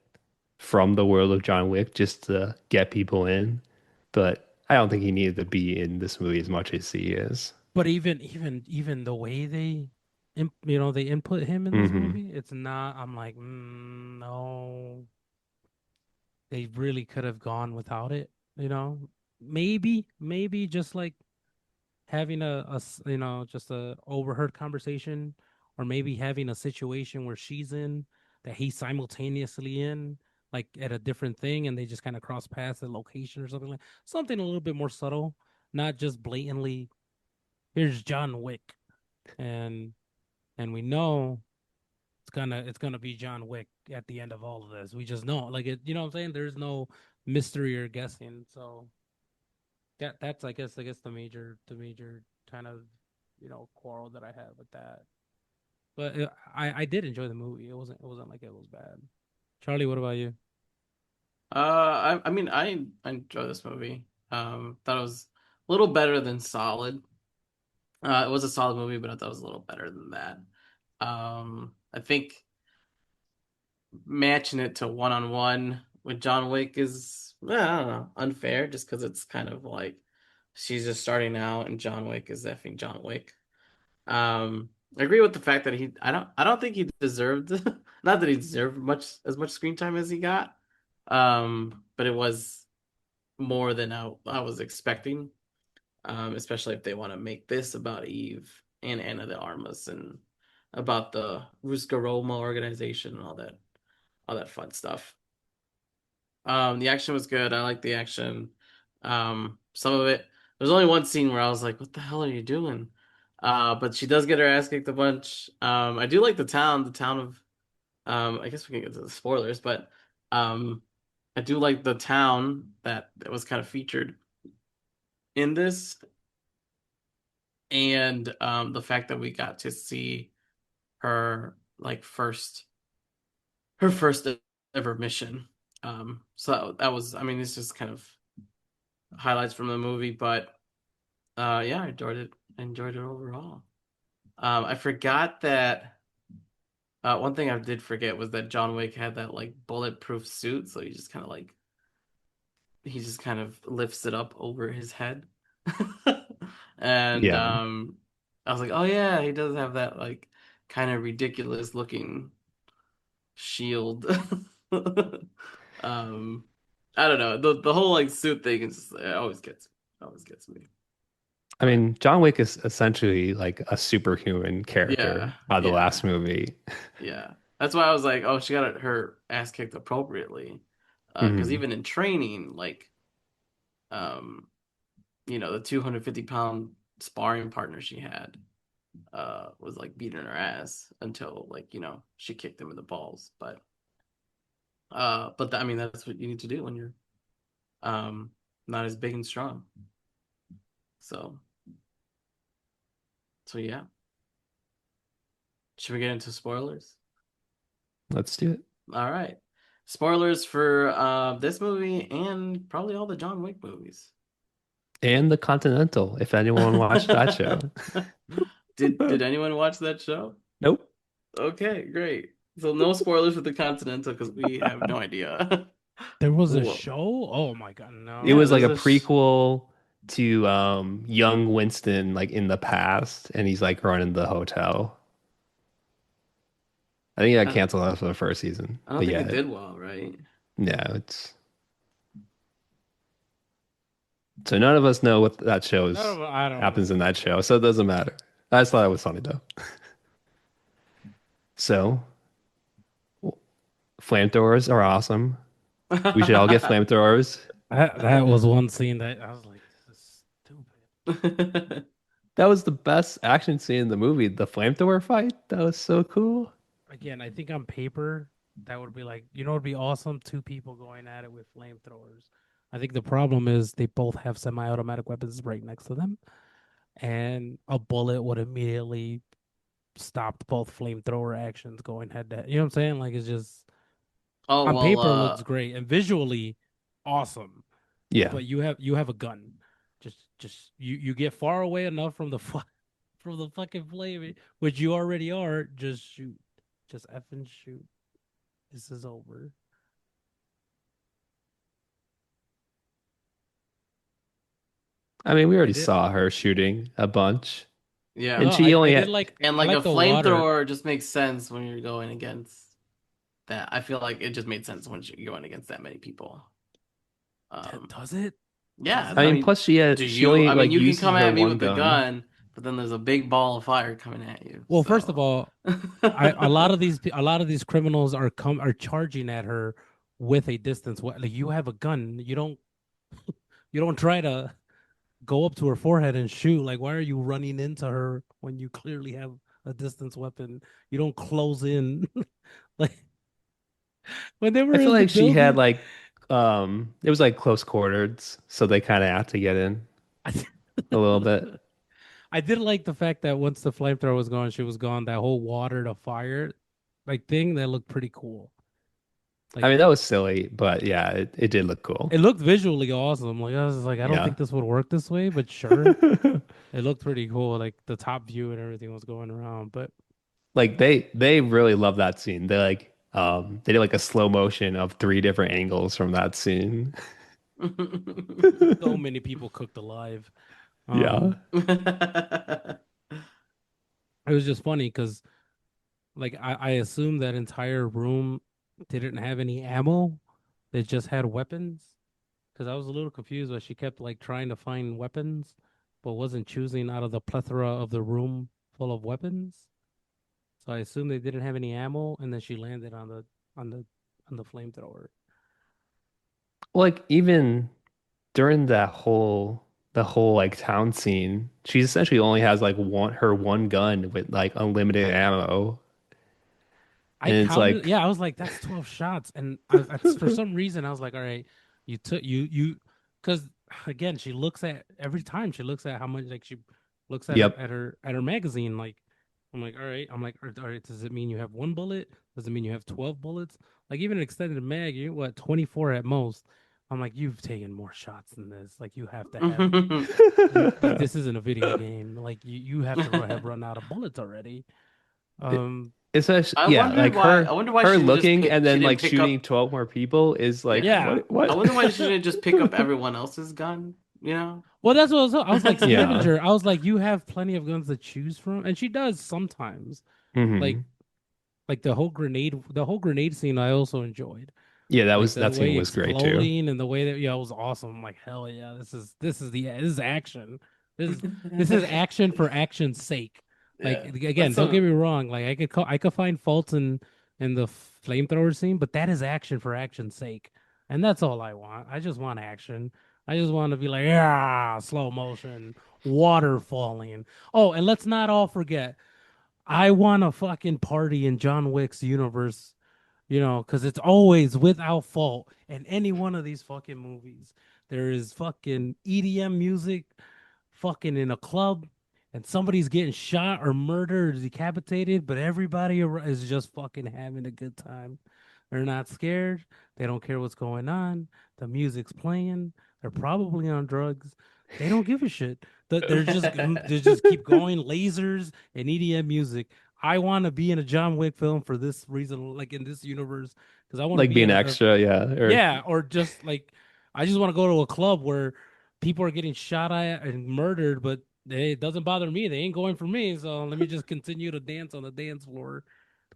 from the world of John Wick just to get people in, but I don't think he needed to be in this movie as much as he is. but even the way they input him in this Hmm. movie, it's not. I'm like, no, they really could have gone without it. You know, maybe just like having just a overheard conversation, or maybe having a situation where she's in that he's simultaneously in, like at a different thing, and they just kind of cross paths at location or something, like something a little bit more subtle, not just blatantly, here's John Wick, and we know it's gonna be John Wick at the end of all of this. We just know, like, it. You know what I'm saying? There's no mystery or guessing. So that's I guess the major kind of quarrel that I have with that. But I did enjoy the movie. It wasn't like it was bad. Charlie, what about you? I mean, I enjoy this movie. Thought it was a little better than solid. It was a solid movie, but I thought it was a little better than that. I think matching it to one on one with John Wick is, well, I don't know, unfair just because it's kind of like she's just starting out and John Wick is effing John Wick. I agree with the fact that I don't think he deserved not that he deserved much screen time as he got. But it was more than I was expecting. Especially if they want to make this about Eve and Anna de Armas and about the Ruska Roma organization and all that fun stuff. The action was good. I like the action. Some of it. There's only one scene where I was like, "What the hell are you doing?" But she does get her ass kicked a bunch. I do like the town. The town of. I guess we can get to the spoilers, but um, I do like the town that was kind of featured in this, and the fact that we got to see her like her first ever mission. So that was, I mean, it's just kind of highlights from the movie, but yeah, I enjoyed it. I enjoyed it overall. I forgot that one thing I did forget was that John Wick had that like bulletproof suit, so he just kind of lifts it up over his head. And Yeah. I was like, oh yeah, he does have that like kind of ridiculous looking shield. um I don't know. The whole like suit thing is just, it always gets me. I But mean, John Wick is essentially like a superhuman character yeah, by the yeah, last movie. yeah. That's why I was like, oh, she got her ass kicked appropriately. Because Hmm. even in training, like um, the 250 pound sparring partner she had was like beating her ass until like, she kicked him in the balls. But I mean that's what you need to do when you're um not as big and strong. So yeah. Should we get into spoilers? Let's do it. All right. Spoilers for this movie and probably all the John Wick movies. And the Continental, if anyone watched that show. Did anyone watch that show? Nope. Okay, great. So no spoilers for the Continental because we have no idea. There was a Whoa. show. Oh my god, It Yeah, no! was like there's a a prequel to young Winston like in the past and he's like running the hotel. I think that I, canceled after the first season. I don't But think yeah, it did well, right? yeah, it's So none of us know what that None of shows them, I don't happens know. in that show, so it doesn't matter. I just thought it was funny though. So flamethrowers are awesome. We should all get flamethrowers. That was one scene that I was like, this is stupid. That was the best action scene in the movie. The flamethrower fight. That was so cool. Again, I think on paper that would be like, it'd be awesome. Two people going at it with flamethrowers. I think the problem is they both have semi-automatic weapons right next to them, and a bullet would immediately stop both flamethrower actions going head to head. You know what I'm saying? Like it's just Oh on well, paper looks great and visually awesome, Yeah. but you have a gun. Just you get far away enough from the from the fucking flame, which you already are. Just shoot, just effing shoot. This is over. I mean, we I already did. saw her shooting a bunch, yeah. and No, she I only did had. like And I like a like the water. flamethrower just makes sense when you're going against that. I feel like it just made sense when you're going against that many people. Um, Does it? Does yeah, I it? I mean, mean, plus do she you? only I mean, like you can uses come her at me one with the gun. gun, but then there's a big ball of fire coming at you. Well, first of So, all, a lot of these criminals are charging at her with a distance. Like you have a gun. You don't try to go up to her forehead and shoot. Like why are you running into her when you clearly have a distance weapon? You don't close in. Like when they I were feel in the like she had building. like it was like close quarters, so they kind of had to get in I, a little bit. I did like the fact that once the flamethrower was gone, she was gone. That whole water to fire like thing that looked pretty cool. I Like mean, that was silly, but yeah, it did look cool. it looked visually awesome. Like I was like, I don't Yeah. think this would work this way, but sure. It looked pretty cool. Like the top view and everything was going around. But Like they really love that scene. They did like a slow motion of three different angles from that scene. so many people cooked alive. Yeah. It was just funny because like I assumed that entire room didn't have any ammo. They just had weapons. Because I was a little confused, but she kept like trying to find weapons, but wasn't choosing out of the plethora of the room full of weapons. So I assumed they didn't have any ammo, and then she landed on the on the flamethrower. Like even during the whole like town scene, she essentially only has like one gun with like unlimited ammo. I And it's counted, like yeah, I was like, that's 12 shots, and for some reason I was like, all right, you took because again, she looks at every time she looks at how much like she looks at her yep. at her magazine, like I'm like, all right, all right, does it mean you have one bullet? Does it mean you have 12 bullets? Like even an extended mag, you what 24 at most. I'm like, you've taken more shots than this. Like you have to have you like this isn't a video game. Like you have to have run out of bullets already. It, Um, it's actually, I yeah, wondered like why. her I wonder why her she didn't just looking pick. and She then didn't like pick shooting up. 12 more people is like Yeah, yeah. I what? wonder why she didn't just pick up everyone else's gun. You know? Well, that's what I was like Yeah. scavenger. I was like, you have plenty of guns to choose from, and she does sometimes. Like Hmm. the whole grenade scene, I also enjoyed. Yeah, Like the that scene way was great too. exploding and the way that it was awesome. I'm like hell yeah, this is action. This is action for action's sake. Like Yeah, again, that's don't get some. me wrong. Like I could find faults in the flamethrower scene, but that is action for action's sake, and that's all I want. I just want action. I just want to be like yeah, slow motion, water falling. Oh, and let's not all forget. I want a fucking party in John Wick's universe, because it's always without fault in any one of these fucking movies. There is fucking EDM music, fucking in a club, and somebody's getting shot or murdered or decapitated, but everybody is just fucking having a good time. They're not scared. They don't care what's going on. The music's playing. They're probably on drugs. They don't give a shit. They just keep going. Lasers and EDM music. I want to be in a John Wick film for this reason, like in this universe, because I want to Like be in being a extra, yeah. Or yeah, or just like I just want to go to a club where people are getting shot at and murdered, but it doesn't bother me. They ain't going for me, so let me just continue to dance on the dance floor.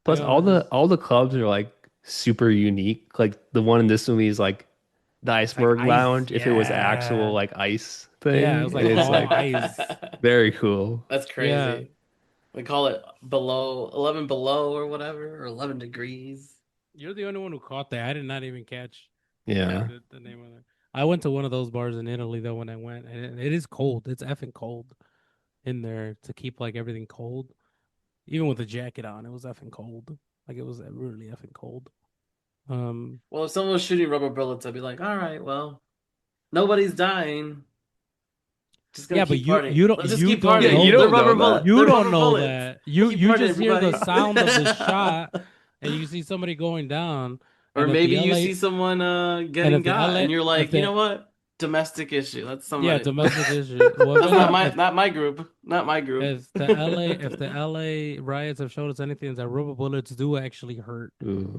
plus Just all the clubs are like super unique. Like the one in this movie is like the It's like iceberg ice. lounge if it was actual Yeah. like ice Yeah, it thing. was And like it's all like ice. very cool. That's Yeah. crazy. We call it below 11 below or whatever, or 11 degrees. You're the only one who caught that. I did not even catch Yeah. the name of it. I went to one of those bars in Italy though when I went, and it is cold. It's effing cold in there to keep like everything cold. Even with the jacket on, it was effing cold. Like it was really effing cold. Um, Well, if someone was shooting rubber bullets, I'd be like, all right, well, nobody's dying. Just gonna yeah, but keep partying. Let's just you keep don't Yeah, you partying. know They're don't know rubber that. bullets. you They're don't rubber know bullets. that. Keep You partying, just hear the everybody. sound of the shot, and you see somebody going down, Or and if maybe the you see LA someone and getting got, and you're if like, you know the what? Domestic issue. That's yeah somebody. domestic issue. Well, That's not my group. Not my group. if the LA riots have showed us anything, is that rubber bullets do actually hurt,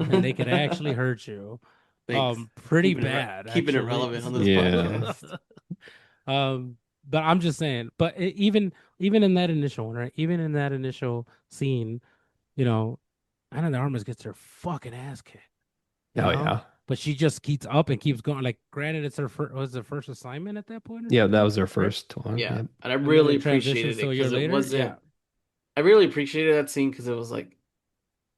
and they could Ooh. actually hurt you, Thanks. pretty bad Keeping it actually. relevant on this Yeah. podcast. But I'm just saying. But even in that initial one, right? Even in that initial scene, you know, Anna de Armas gets her fucking ass kicked, you Oh know. yeah. But she just keeps up and keeps going. Like, granted, it's her first was the first assignment at that point or Yeah, that something, was their right? first one. Yeah, Yep. and I And then really it appreciated transitions it to a year because it later. Yeah, wasn't. I really appreciated that scene because it was like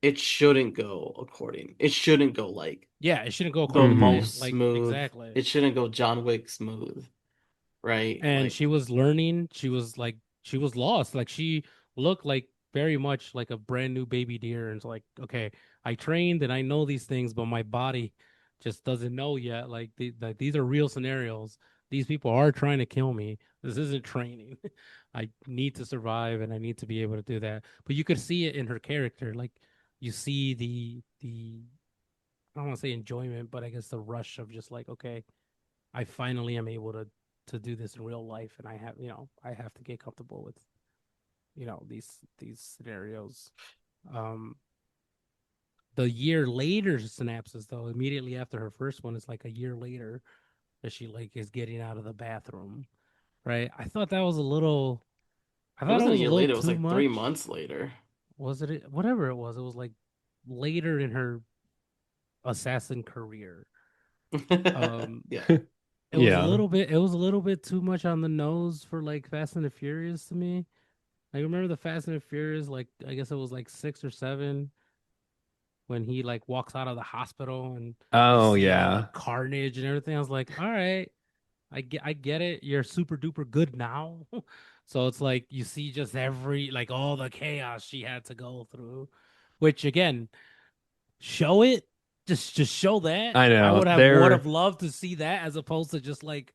it shouldn't go according. It shouldn't go like yeah. It shouldn't go the according to Hmm. plan. most Like smooth. exactly. It shouldn't go John Wick smooth, right? And Like she was learning. She was lost. Like she looked like very much like a brand new baby deer. And it's like, okay, I trained and I know these things, but my body just doesn't know yet. Like these are real scenarios. These people are trying to kill me. This isn't training. I need to survive and I need to be able to do that. But you could see it in her character. Like you see the I don't want to say enjoyment, but I guess the rush of just like, okay, I finally am able to do this in real life, and I have I have to get comfortable with these scenarios. Um, the year later synapses though, immediately after her first one, is like a year later that she like is getting out of the bathroom. Right? I thought that was a little. I it thought it wasn't a was a year little later. It was too like three much. months later. Was it whatever it was? It was like later in her assassin career. Um, Yeah, Yeah. it was a little bit too much on the nose for like Fast and the Furious to me. Like remember the Fast and the Furious, like I guess it was like 6 or 7 when he like walks out of the hospital and you Oh see all the yeah. carnage and everything. I was like, all right, I get it. You're super duper good now. So it's like you see just every like all the chaos she had to go through. Which again, show it. Just show that. I I know. would have They're loved to see that as opposed to just like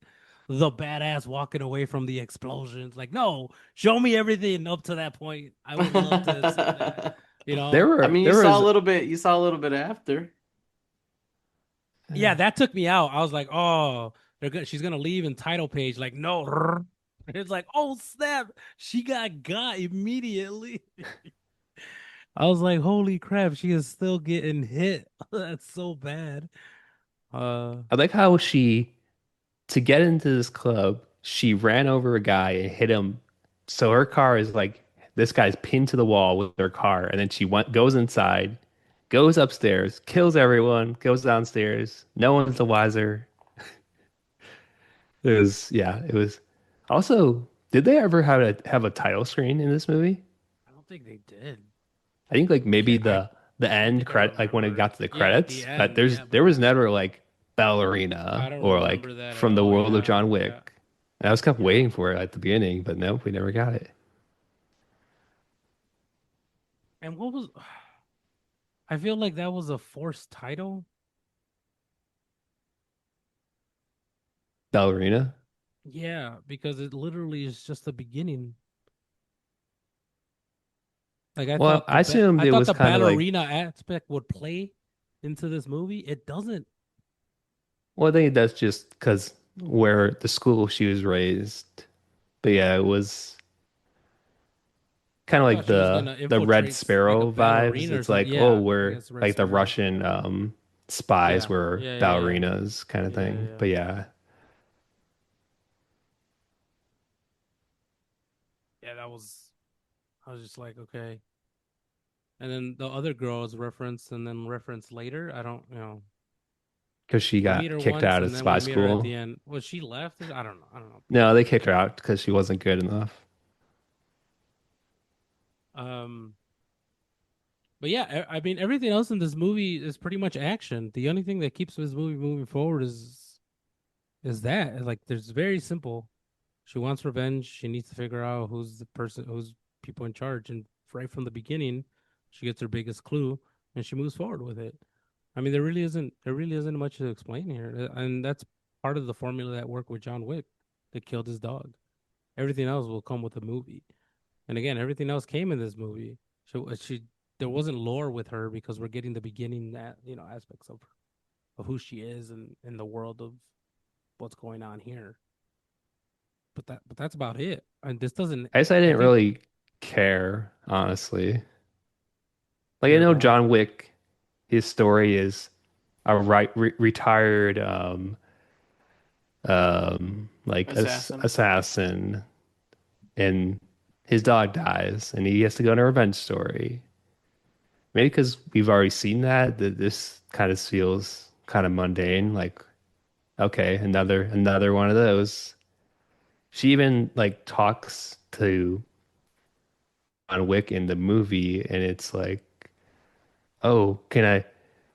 the badass walking away from the explosions. Like, no, show me everything up to that point. I would love to see that. You there know? I were mean, you there saw a was little bit. You saw a little bit after. Yeah, that took me out. I was like, oh, she's gonna leave in title page. Like, no. It's like, oh snap, she got immediately. I was like, holy crap, she is still getting hit. That's so bad. Uh I like how she to get into this club, she ran over a guy and hit him. So her car is like this guy's pinned to the wall with her car, and then she goes inside, goes upstairs, kills everyone, goes downstairs. No one's the wiser. It was yeah, it was. Also, did they ever have a title screen in this movie? I don't think they did. I think like maybe the I don't end think I credit like when it remember. got to the Yeah, at the credits, but end, yeah, there but was that's never like I Ballerina don't or like remember that at from the all. world of Yeah, John yeah, Wick. And I was kept yeah. waiting for it at the beginning, but no, we never got it. And what was I feel like that was a forced title. Ballerina. Yeah, because it literally is just the beginning. Like Well, I assumed I it thought was the kind of like, ballerina aspect would play into this movie. It doesn't. well, I think that's just because where the school she was raised. But yeah, it was kind of I like thought she was gonna the Red infiltrate like a Sparrow vibes. ballerina or It's something. like, oh, Yeah, I we're guess Red like the Sparrow. Russian spies Yeah, were yeah, yeah, yeah, ballerinas kind of yeah, thing. yeah. But yeah, Yeah, that was. I was just like, okay. And then the other girl is referenced and then referenced later. I don't. because she We meet got her kicked out once, of and then we spy meet her at the school. end. Was she left? I don't know. I don't know. No, they kicked her out because she wasn't good enough. Um, but yeah, I mean, everything else in this movie is pretty much action. The only thing that keeps this movie moving forward is that like there's very simple. She wants revenge. She needs to figure out who's the person, who's people in charge, and right from the beginning, she gets her biggest clue, and she moves forward with it. I mean, there really isn't much to explain here, and that's part of the formula that worked with John Wick, that killed his dog. Everything else will come with the movie, and again, everything else came in this movie. She there wasn't lore with her because we're getting the beginning that aspects of who she is and in the world of what's going on here. But that's about it. And this doesn't. I guess I I didn't think really care, honestly. Like I care know about what. John Wick, his story is a retired like Assassin. assassin, and his dog dies, and he has to go on a revenge story. Maybe because we've already seen that this kind of feels kind of mundane. Like, okay, another one of those. She even like talks to John Wick in the movie, and it's like, oh, can I,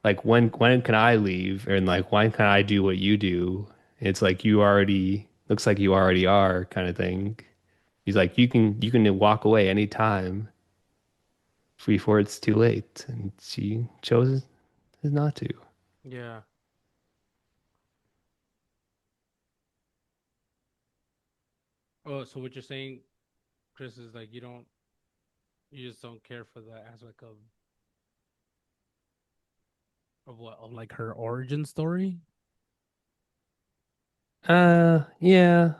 like, when can I leave? And like, when can I do what you do? It's like you already looks like you already are kind of thing. He's like, you can walk away anytime before it's too late, and she chose not to. Yeah. Oh, so what you're saying, Chris, is like you just don't care for the aspect of what of like her origin story. Yeah.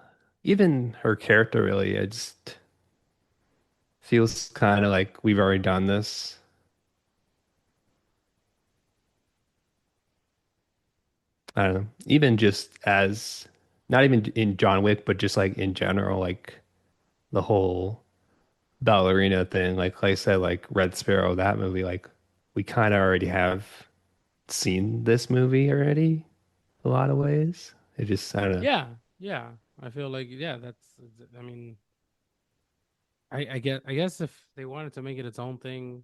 Even her character really, it just feels kind of like we've already done this. I don't know. Even just as not even in John Wick, but just like in general, like the whole ballerina thing, like I said, like Red Sparrow, that movie, like we kind of already have seen this movie already a lot of ways. It just I don't know. Yeah, yeah. I feel like yeah, that's. I mean, I guess if they wanted to make it its own thing,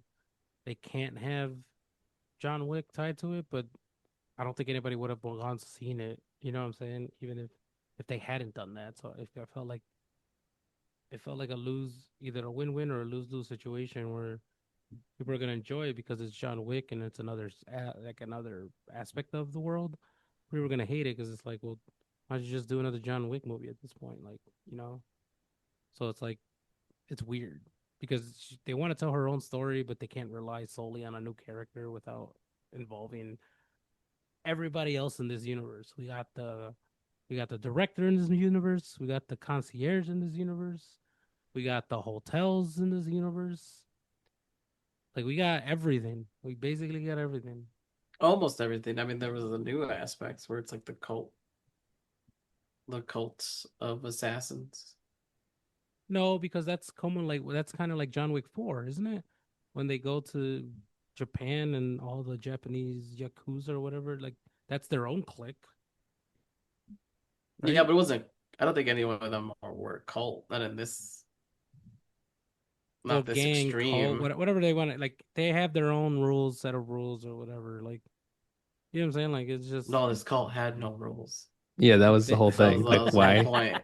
they can't have John Wick tied to it. But I don't think anybody would have gone seen it. You know what I'm saying? Even if they hadn't done that, so if I felt like it felt like a lose, either a win-win or a lose-lose situation where people are gonna enjoy it because it's John Wick and it's like another aspect of the world. People are gonna hate it because it's like, well, why don't you just do another John Wick movie at this point? Like, you know. So it's like it's weird because they want to tell her own story, but they can't rely solely on a new character without involving everybody else in this universe. We got the director in this universe. We got the concierge in this universe. We got the hotels in this universe. Like we got everything. We basically got everything. Almost everything. I mean, there was the new aspects where it's like the cults of assassins. No, because that's kind of like John Wick 4, isn't it? When they go to Japan and all the Japanese yakuza or whatever, like that's their own clique, Yeah, right? but it wasn't. I don't think any one of them were a cult. Not in this. Or Not this gang, cult, extreme. whatever they want. Like they have their own rules, set of rules or whatever. Like you know what I'm saying? Like it's just No, this cult had no rules. Yeah, that was the they. whole thing. That Like was the whole why? point.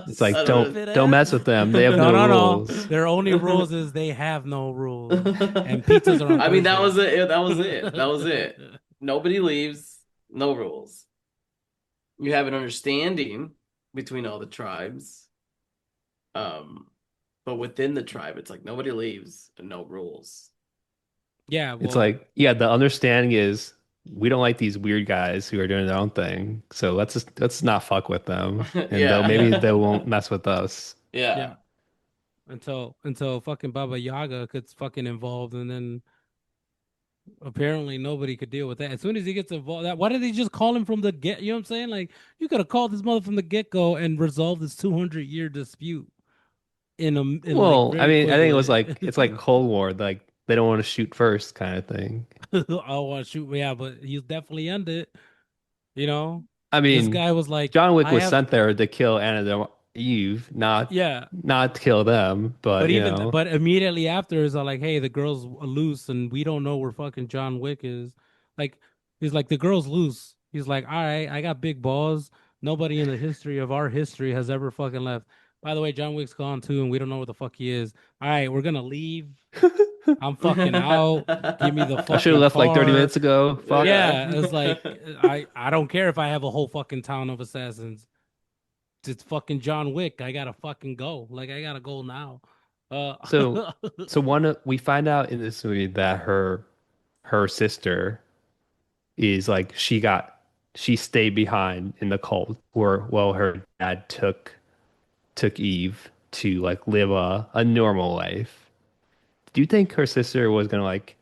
It's like I don't Stupid don't ass. mess with them. They have No, no no, no. rules. Their only rules is they have no rules, and pizzas are on I mean, that was Thursdays. it. That was it. That was it. Nobody leaves. No rules. You have an understanding between all the tribes. Um, but within the tribe, it's like nobody leaves and no rules. Yeah, It's well, like, yeah, the understanding is we don't like these weird guys who are doing their own thing. So let's not fuck with them. And they'll maybe they Yeah. won't mess with us. yeah. Yeah. Until fucking Baba Yaga gets fucking involved, and then apparently nobody could deal with that. As soon as he gets involved, why did they just call him from the get? You know what I'm saying? Like you could have called this mother from the get go and resolved this 200-year dispute in like Well, I very mean, I think it was quickly. like it's like Cold War, like they don't want to shoot first kind of thing. I want to shoot, yeah, but he's definitely ended it. You know, I this mean, guy was like, John Wick I was have, sent there to kill Anna and Eve, yeah. not to kill them, but But you even know. but immediately after is like, hey, the girl's loose and we don't know where fucking John Wick is. Like, he's like, the girl's loose. He's like, all right, I got big balls. Nobody in the history of our history has ever fucking left. By the way, John Wick's gone too, and we don't know where the fuck he is. All right, we're gonna leave. I'm fucking out. Give me the I should have fucking left like 30 car. minutes ago. Fuck. Yeah. Yeah, it's like I don't care if I have a whole fucking town of assassins. It's fucking John Wick. I gotta fucking go. Like I gotta go now. Uh, So we find out in this movie that her sister is like she stayed behind in the cult where well her dad took Eve to like live a normal life. Do you think her sister was gonna like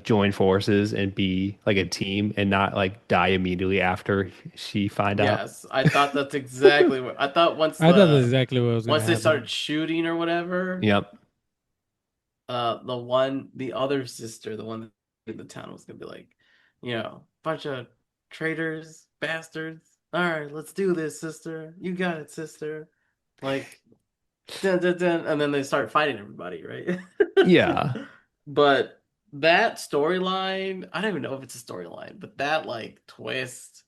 join forces and be like a team and not like die immediately after she find out? Yes, I thought that's exactly what I thought I thought that's exactly what was gonna once they started happen. shooting or whatever, Yep. the other sister, the one in the town was gonna be like, bunch of traitors, bastards. All right, let's do this, sister. You got it, sister. Like, dun, dun, dun, and then they start fighting everybody, right? Yeah. But that storyline, I don't even know if it's a storyline, but that like twist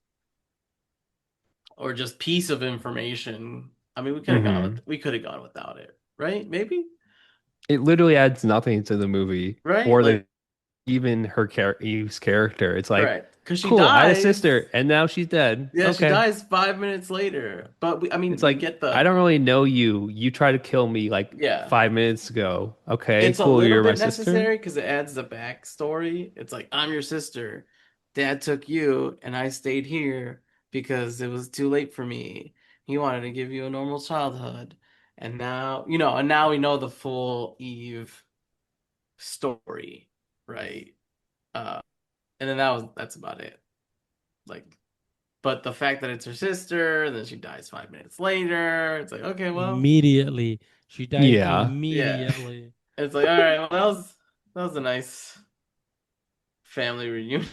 or just piece of information, I mean, Hmm. we could have gone without it, right? Maybe, It literally adds nothing to the movie right? or Like, the even Eve's character. It's like, right, because she cool, I had a dies. sister and now she's dead. Yeah, she Okay. dies 5 minutes later. But I It's mean, we like, get I the don't really know you. You tried to kill me like yeah. 5 minutes ago. Okay, It's a cool, little you're my bit sister. necessary because it adds the backstory. It's like, I'm your sister. Dad took you, and I stayed here because it was too late for me. He wanted to give you a normal childhood. And now we know the full Eve story, right? Uh, and then that's about it. Like, but the fact that it's her sister, and then she dies 5 minutes later, it's like, okay, well, Immediately, she dies Yeah. yeah. immediately. It's like, all right, well, that was a nice family reunion.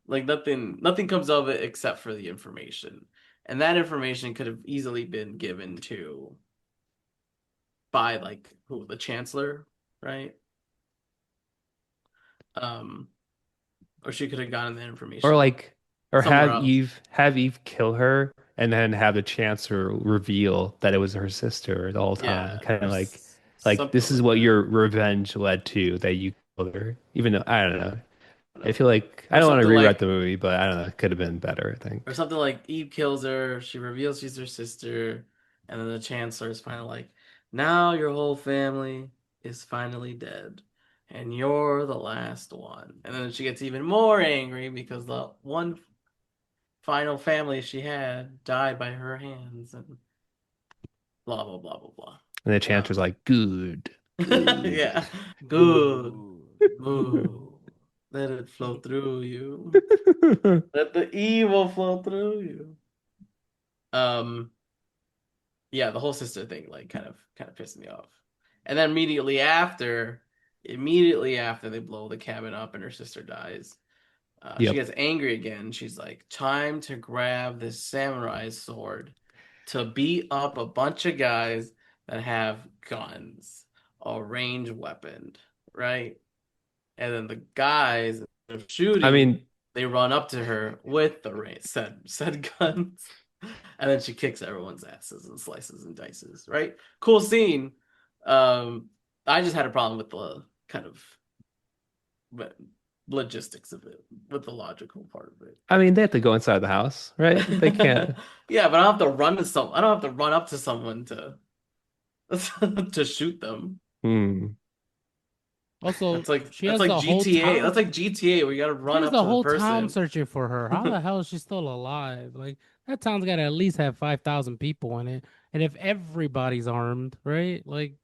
Like nothing comes of it except for the information. And that information could have easily been given to by like who the chancellor, right? Um, or she could have gotten that Or information like, or somewhere else. Have Eve kill her and then have the chance to reveal that it was her sister the whole time. Yeah, Kind or of like something this is like what that. your revenge led to that you killed her. Even though I don't know. I feel like I Or don't want to something rewrite the like movie, but I don't know. It could have been better, I or think. something like Eve kills her, she reveals she's her sister, and then the chancellor is finally like, now your whole family is finally dead, and you're the last one. And then she gets even more angry because the one final family she had died by her hands, and blah blah blah blah blah. And the chance was like, good, good. Yeah, good, Good, good. good. Let it flow through you. Let the evil flow through you. Um, yeah, the whole sister thing like kind of pissed me off. And then immediately after they blow the cabin up and her sister dies, she Yep. gets angry again. She's like, "Time to grab this samurai sword to beat up a bunch of guys that have guns, a ranged weapon, right?" And then the guys are I shooting, mean, they run up to her with the said guns, and then she kicks everyone's asses and slices and dices. Right? Cool scene. Um, I just had a problem with the kind of logistics of it, with the logical part of it. they have to go inside the house, right? They can't. Yeah, but I don't have to run to some. I don't have to run up to someone to to shoot them. Hmm. Also, she That's has like the whole GTA. town. That's like GTA where you got to She run has up the to the whole town person. searching for her. How the hell is she still alive? Like that town's got to at least have 5,000 people in it. And if everybody's armed, right? Like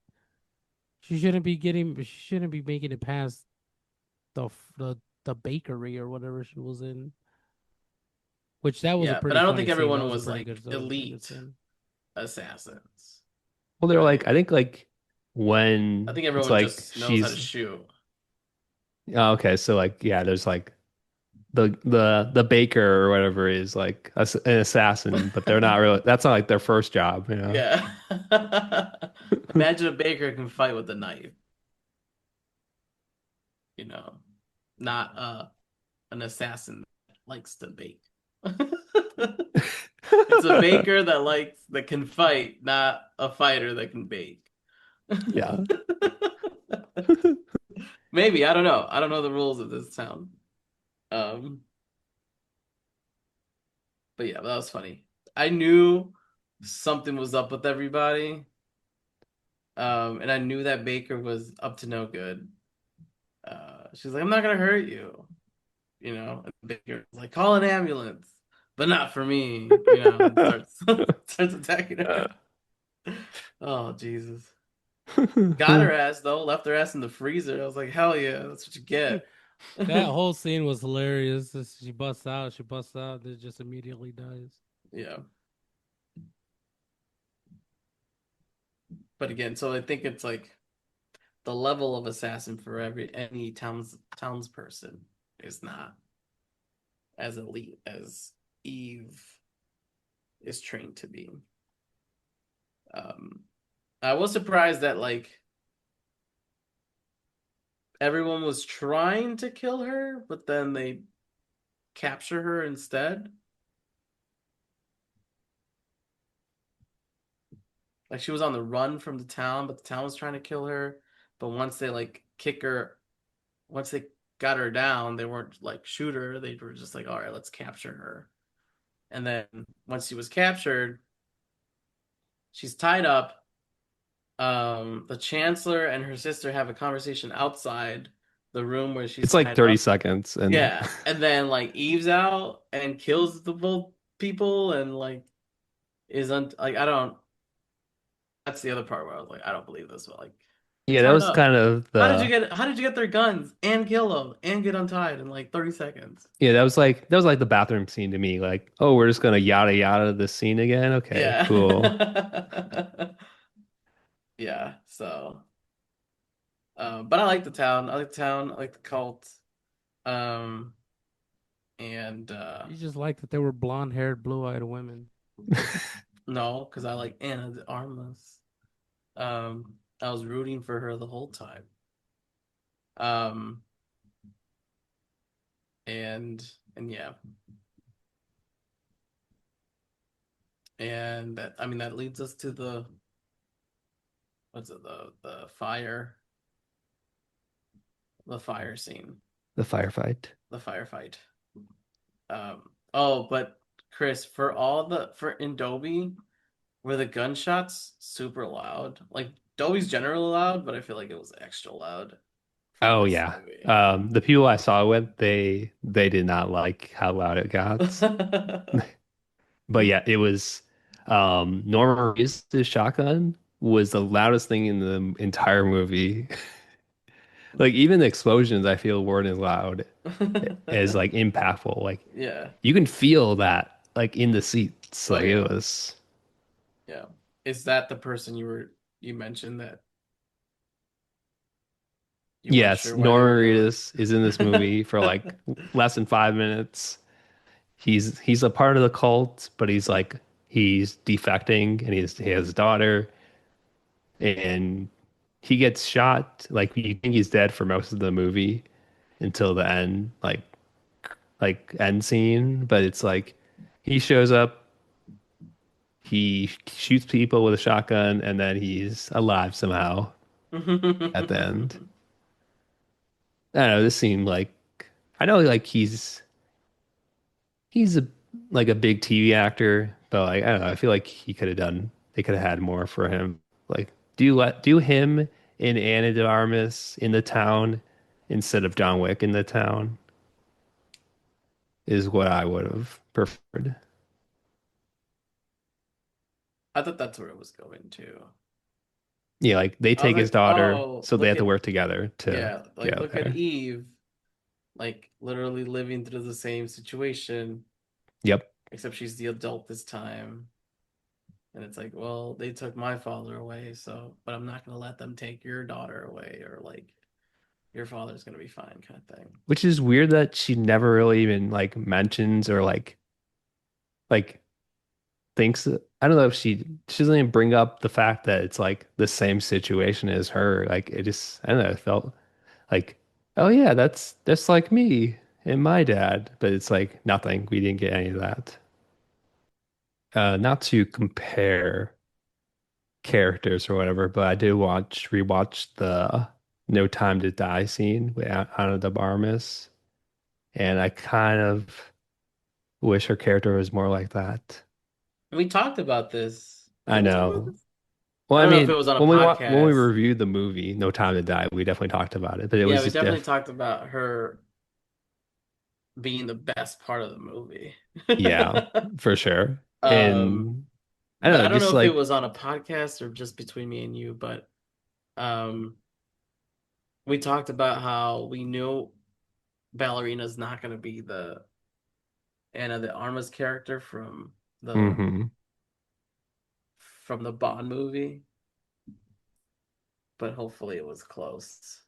she shouldn't be making it past the the the bakery or whatever she was in. Which that was a Yeah, but pretty I don't funny think scene. That everyone was a was pretty good like elite scene. assassins, Well, they're like, right? I think like I when think it's everyone like just knows how to she's shoot. oh, okay, so like yeah, there's like the baker or whatever is like an assassin, but they're not really. That's not like their first job, you know. Yeah. Imagine a baker can fight with a knife, you know, not an assassin that likes to bake. It's a baker that can fight, not a fighter that can bake. Yeah. Maybe, I don't know. I don't know the rules of this town. Um, but yeah, that was funny. I knew something was up with everybody. And I knew that Baker was up to no good. She's like, I'm not gonna hurt you, you know. And Baker's like, call an ambulance, but not for me, you know, and starts starts attacking her. Oh Jesus. Got her ass though, left her ass in the freezer. I was like, hell yeah, that's what you get. That whole scene was hilarious. She busts out, then just immediately dies. Yeah. But again, so I think it's like the level of assassin for any townsperson is not as elite as Eve is trained to be. Um, I was surprised that like everyone was trying to kill her, but then they capture her instead. Like she was on the run from the town, but the town was trying to kill her. But once they like kick her, once they got her down, they weren't like shoot her. They were just like, all right, let's capture her. And then once she was captured, she's tied up. The chancellor and her sister have a conversation outside the room where she's It's like tied 30 up. seconds and Yeah, and then like Eve's out and kills the both people and like isn't like I don't. That's the other part where I was like, I don't believe this, but like yeah, that tied was up. kind of How did you get their guns and kill them and get untied in like 30 seconds? that was like the bathroom scene to me. Like, oh, we're just gonna yada yada this scene again. Okay, cool. Yeah. Yeah, so but I like the town. I like the town. I like the cult. Um and You just like that they were blonde haired, blue eyed women. no, because I like Anna de Armas. I was rooting for her the whole time. Um and yeah. And that I mean that leads us to the what's it the fire scene, The firefight. the firefight. Oh, but Chris, for all the for in Dobie, were the gunshots super loud? Like Dobie's generally loud, but I feel like it was extra loud for Oh this yeah. movie. The people I saw with, they did not like how loud it got. But yeah, it was Norman Reedus' shotgun was the loudest thing in the entire movie. Like even the explosions I feel weren't as loud as like impactful. Like Yeah. you can feel that like in the seats. Oh Like it yeah. was Yeah. Is that the person you mentioned that you weren't yes, sure why they Norman were loud? Reedus is in this movie for like less than 5 minutes. He's a part of the cult, but he's defecting and he has a daughter and he gets shot. Like you think he's dead for most of the movie until the end, like end scene. But it's like he shows up, he shoots people with a shotgun, and then he's alive somehow at the end. I don't know. This seemed like I know like he's a like a big TV actor, but like I don't know. I feel like he could have done. They could have had more for him. Like do him in Anna de Armas in the town instead of John Wick in the town is what I would have preferred. I thought that's where it was going to. Yeah, like they I was take his like, daughter, oh, so they look have to at work together to yeah, like get out look at there. Eve, like literally living through the same situation, Yep. except she's the adult this time. And it's like, well, they took my father away, so but I'm not gonna let them take your daughter away or like your father's gonna be fine kind of thing. which is weird that she never really even like mentions or like thinks I don't know if she doesn't even bring up the fact that it's like the same situation as her. Like it just I don't know, it felt like, oh yeah, that's like me and my dad. But it's like nothing. We didn't get any of that. Not to compare characters or whatever, but I did rewatch the No Time to Die scene with Ana de Armas, and I kind of wish her character was more like that. We talked about this. I Did we talk about know. this? Well, I I don't know if it mean, was on a when we podcast. reviewed the movie No Time to Die, we definitely talked about it, but it Yeah, was we just definitely diff. talked about her being the best part of the movie. Yeah, for sure. Um, And I don't but know, I don't know just if it like was on a podcast or just between me and you, but um, we talked about how we knew Ballerina's not going to be the Anna de Armas character the hmm. from the Bond movie, but hopefully it was close.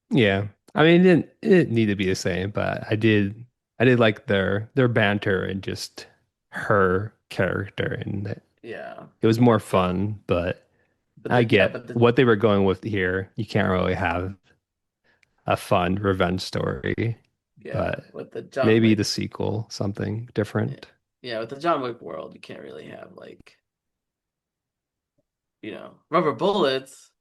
Yeah. I mean, it didn't need to be the same, but I did like their banter and just her character, and Yeah, it was more fun, but I get but the what they were going with here. You can't really have a fun revenge story, yeah, but with the John maybe the Wick, sequel, something yeah, different. yeah, with the John Wick world, you can't really have rubber bullets.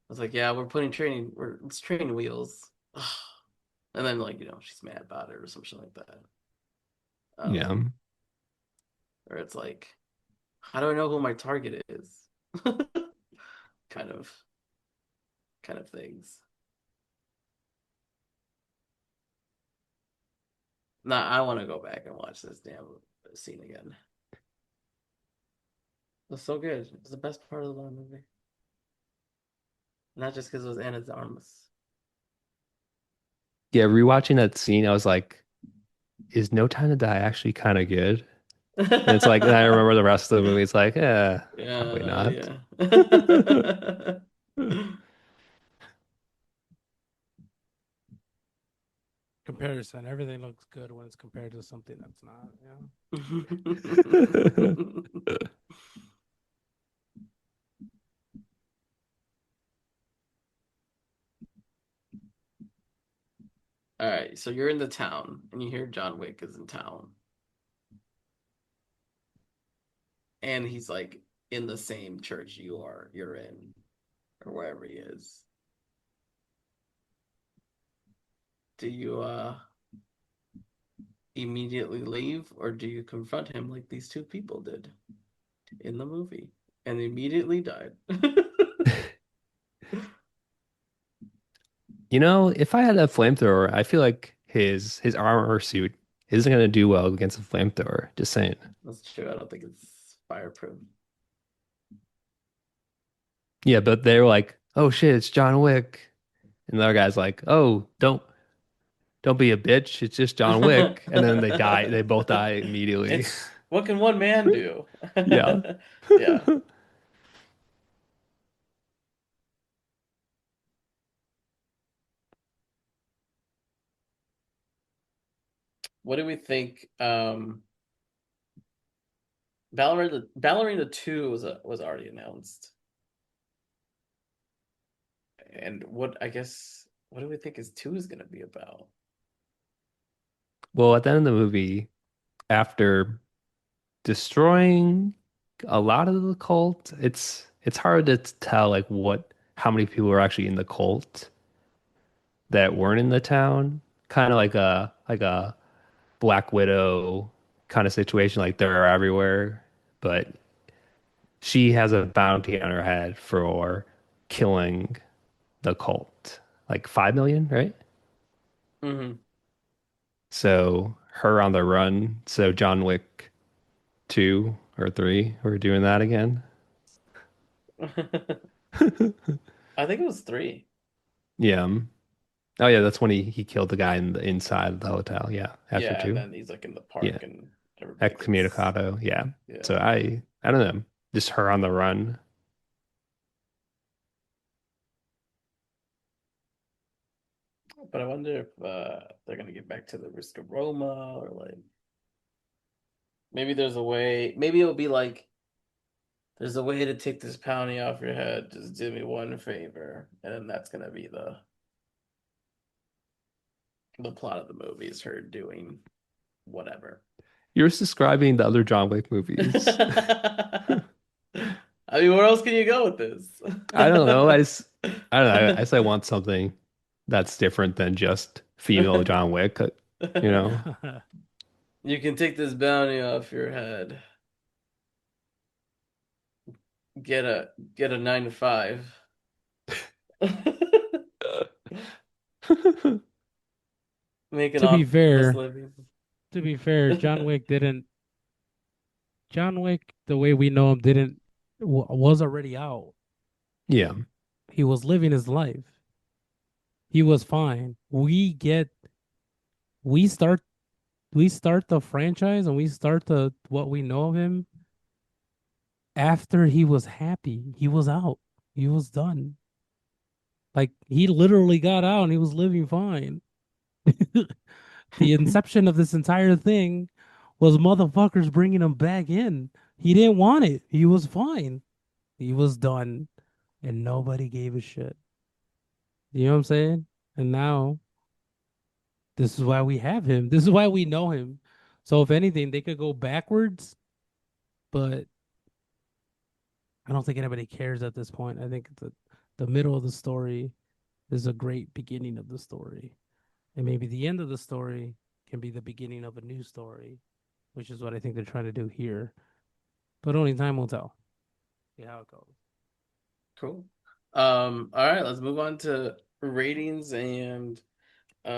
I was like, yeah, it's training wheels. And then she's mad about it or something like that. Yeah. Um, or it's like, how do I know who my target is? kind of kind of things. Nah, I want to go back and watch this damn scene again. It was so good. It was the best part of the movie. Not just because it was Anna's arms. Yeah, rewatching that scene, I was like, is No Time to Die actually kind of good? And it's like, and I remember the rest of the movie. It's like, yeah, probably not. Yeah, yeah. Comparison. Everything looks good when it's compared to something that's not. Yeah. All right, so you're in the town and you hear John Wick is in town and he's like in the same church you're in or wherever he is. Do you immediately leave or do you confront him like these two people did in the movie and immediately died? You know, if I had a flamethrower, I feel like his armor suit isn't gonna do well against a flamethrower. Just saying. That's true. I don't think it's fireproof. Yeah, but they were like, "Oh shit, it's John Wick," and the other guy's like, "Oh, don't be a bitch. It's just John Wick." And then they die. They both die immediately. It's what can one man do? Yeah. Yeah. What do we think? Ballerina 2 was already announced. And what do we think is 2 is gonna be about? Well, at the end of the movie, after destroying a lot of the cult, it's hard to tell like what how many people are actually in the cult that weren't in the town. Kind of like a Black Widow kind of situation, like they're everywhere, but she has a bounty on her head for killing the cult. Like 5 million, right? Hmm. So her on the run. So John Wick 2 or 3, we're doing that again. I think it was 3. Yeah. Oh yeah, that's when he killed the guy in the inside of the hotel. Yeah, after Yeah, and 2. then he's like in the Yeah. park and everybody gets Excommunicado. Yeah. So yeah. I don't know. Just her on the run. but I wonder if they're gonna get back to the risk aroma or like maybe there's a way. Maybe it'll be like there's a way to take this bounty off your head. Just do me one favor, and then that's gonna be the plot of the movie is her doing whatever. You're just describing the other John Wick movies. I mean, where else can you go with this? I don't know. I don't know. I guess I want something that's different than just female John Wick, you know? You can take this bounty off your head. Get a 9 to 5. Make an To be honest fair, living. John Wick didn't. John Wick, the way we know him, didn't was already out. Yeah. He was living his life. He was fine. We start we start the franchise and we start the what we know of him after he was happy. He was out. He was done. Like he literally got out and he was living fine. The inception of this entire thing was motherfuckers bringing him back in. He didn't want it. He was fine. He was done, and nobody gave a shit. You know what I'm saying? And now this is why we have him. This is why we know him. So if anything, they could go backwards, but I don't think anybody cares at this point. I think the middle of the story is a great beginning of the story. And maybe the end of the story can be the beginning of a new story, which is what I think they're trying to do here. But only time will tell. See how it goes. Cool. All right, let's move on to ratings and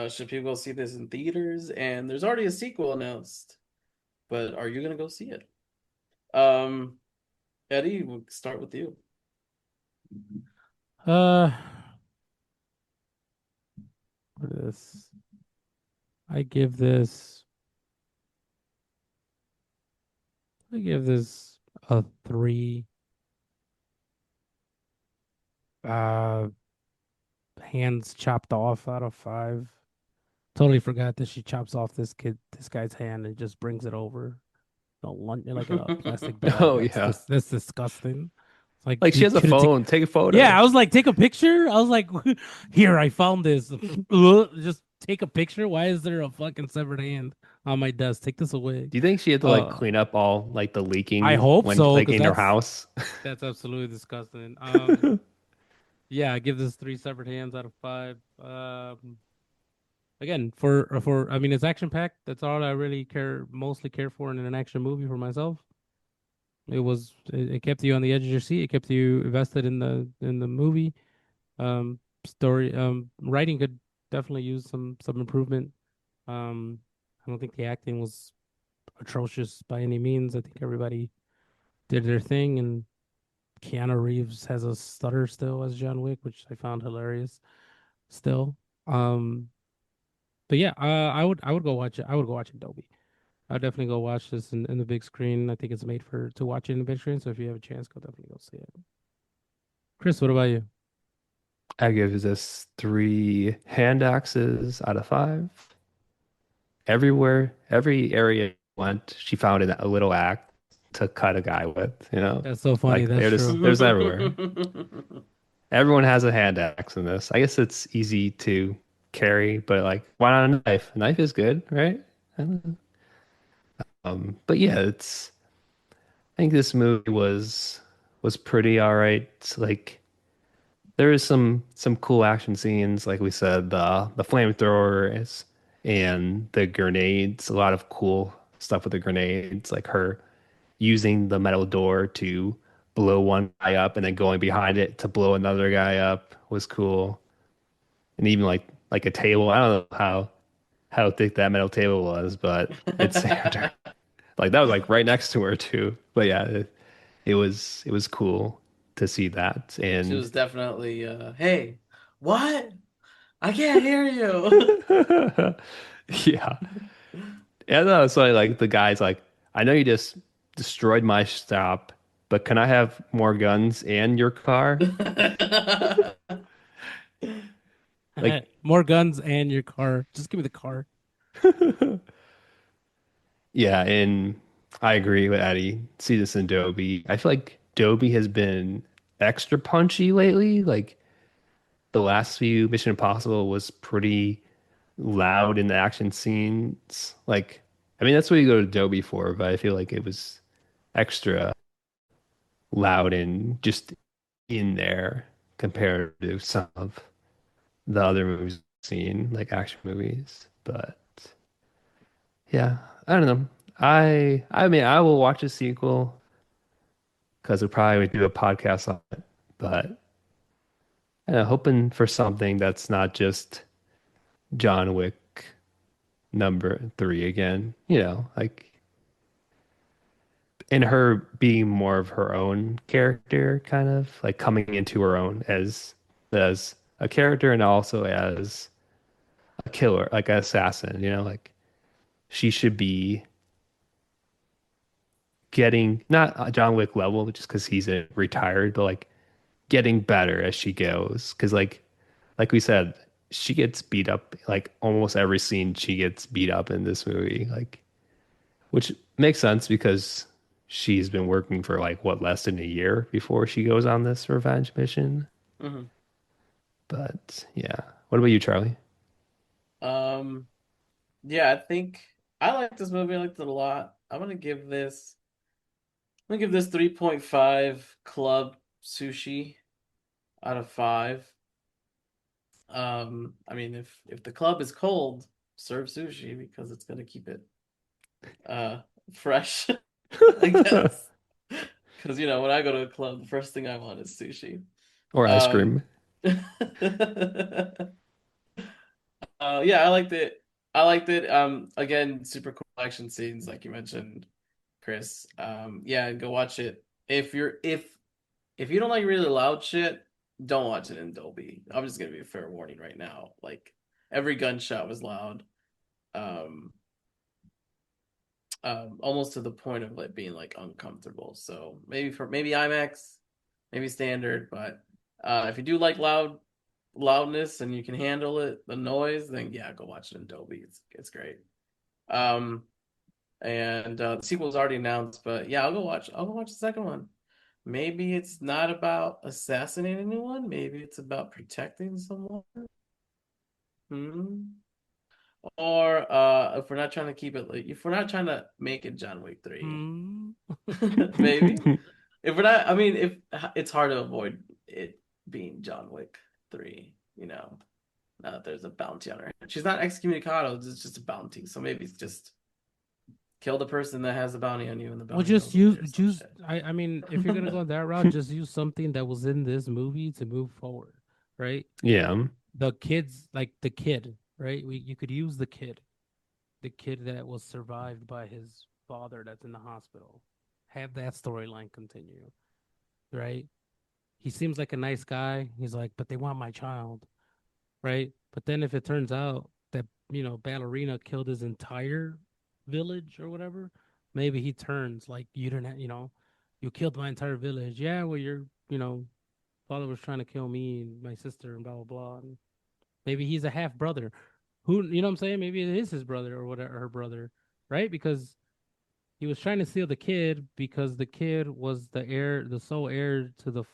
should people go see this in theaters? And there's already a sequel announced, but are you gonna go see it? Um, Eddie, we'll start with you. Uh, what is this? I give this. I give this a 3. Uh, hands chopped off out of 5. Totally forgot that she chops off this guy's hand, and just brings it over. Like a plastic bag. Oh yeah. That's disgusting. It's like Like she you has a could have taken. phone, take a Yeah, photo. I was like, take a picture. I was like, here, I found this. Just take a picture. Why is there a fucking severed hand on my desk? Take this away. Do you think she had to like Uh, clean up all like the I leaking hope when so, like because in her house? that's absolutely disgusting. Yeah, I give this 3 severed hands out of 5. Again, for I mean, it's action packed. That's all I really mostly care for in an action movie for myself. It kept you on the edge of your seat. It kept you invested in the movie. Story writing could definitely use some improvement. I don't think the acting was atrocious by any means. I think everybody did their thing, and Keanu Reeves has a stutter still as John Wick, which I found hilarious still. Um, but yeah, I would go watch it. I would go watch it Dolby. I'd definitely go watch this in the big screen. I think it's made for to watch it in the big screen. So if you have a chance, go definitely go see it. Chris, what about you? I give this 3 hand axes out of 5. Everywhere, every area she went, she found a little axe to cut a guy with, you know? That's so funny. Like That's true. there's everywhere. Everyone has a hand axe in this. I guess it's easy to carry, but like why not a knife? A knife is good, right? I don't know. But yeah, I think this movie was pretty all right. Like there is some cool action scenes, like we said, the flamethrowers and the grenades, a lot of cool stuff with the grenades, like her using the metal door to blow one guy up and then going behind it to blow another guy up was cool. And even like a table, I don't know how thick that metal table was, but it saved her. Like that was like right next to her too. But yeah, it was cool to see that. She And was definitely hey, what? I can't hear you. yeah. And no, so like the guy's like, I know you just destroyed my shop, but can I have more guns and your car? Like, More guns and your car. Just give me the car. yeah, and I agree with Eddie. See this in Dobie. I feel like Dobie has been extra punchy lately. Like the last few Mission Impossible was pretty loud in the action scenes. Like, I mean, that's what you go to Dobie for, but I feel like it was extra loud and just in there compared to some of the other movies I've seen, like action movies. But yeah, I don't know. I mean, I will watch a sequel because we'll probably do a podcast on it. But hoping for something that's not just John Wick number 3 again. Like and her being more of her own character, kind of like coming into her own as a character and also as a killer, like an assassin. Like she should be getting not a John Wick level just because he's retired, but like getting better as she goes. Because like we said, she gets beat up like almost every scene. She gets beat up in this movie, like which makes sense because she's been working for like what less than a year before she goes on this revenge mission. Hmm. But yeah, what about you, Charlie? Um, yeah, I think I like this movie. I liked it a lot. I'm gonna give this 3.5 club sushi out of 5. I mean, if the club is cold, serve sushi because it's gonna keep it uh fresh, I guess. Because when I go to a club, the first thing I want is sushi. Or ice Um, cream? yeah, I liked it. I liked it. Again, super cool action scenes, like you mentioned, Chris. Yeah, go watch it. If you don't like really loud shit, don't watch it in Dolby. I'm just gonna be a fair warning right now. Like every gunshot was loud. Um, almost to the point of like being like uncomfortable. So maybe IMAX, maybe standard, but if you do like loudness and you can handle it, the noise, then yeah, go watch it in Dolby. It's great. Um, and the sequel's already announced, but yeah, I'll go watch the second one. Maybe it's not about assassinating anyone. Maybe it's about protecting someone. Hmm. Or if we're not trying to keep it like if we're not trying to make it John Wick 3, Hmm. maybe. If we're not, I mean, if it's hard to avoid it being John Wick 3, now that there's a bounty on her head. She's not excommunicado, it's just a bounty. So maybe it's just kill the person that has the bounty on you and the Well, bounty just goes away or some use. shit. I mean, if you're gonna go that route, just use something that was in this movie to move forward, right? Yeah. The kids, like the kid, right? You could use the kid that was survived by his father that's in the hospital. Have that storyline continue, right? He seems like a nice guy. He's like, but they want my child, right? But then if it turns out that, Ballerina killed his entire village or whatever, maybe he turns like, you didn't, you killed my entire village. Yeah, well, father was trying to kill me and my sister and blah, blah, blah. And maybe he's a half brother. Who, you know what I'm saying? Maybe it is his brother or whatever, her brother, right? Because he was trying to steal the kid because the kid was the sole heir to the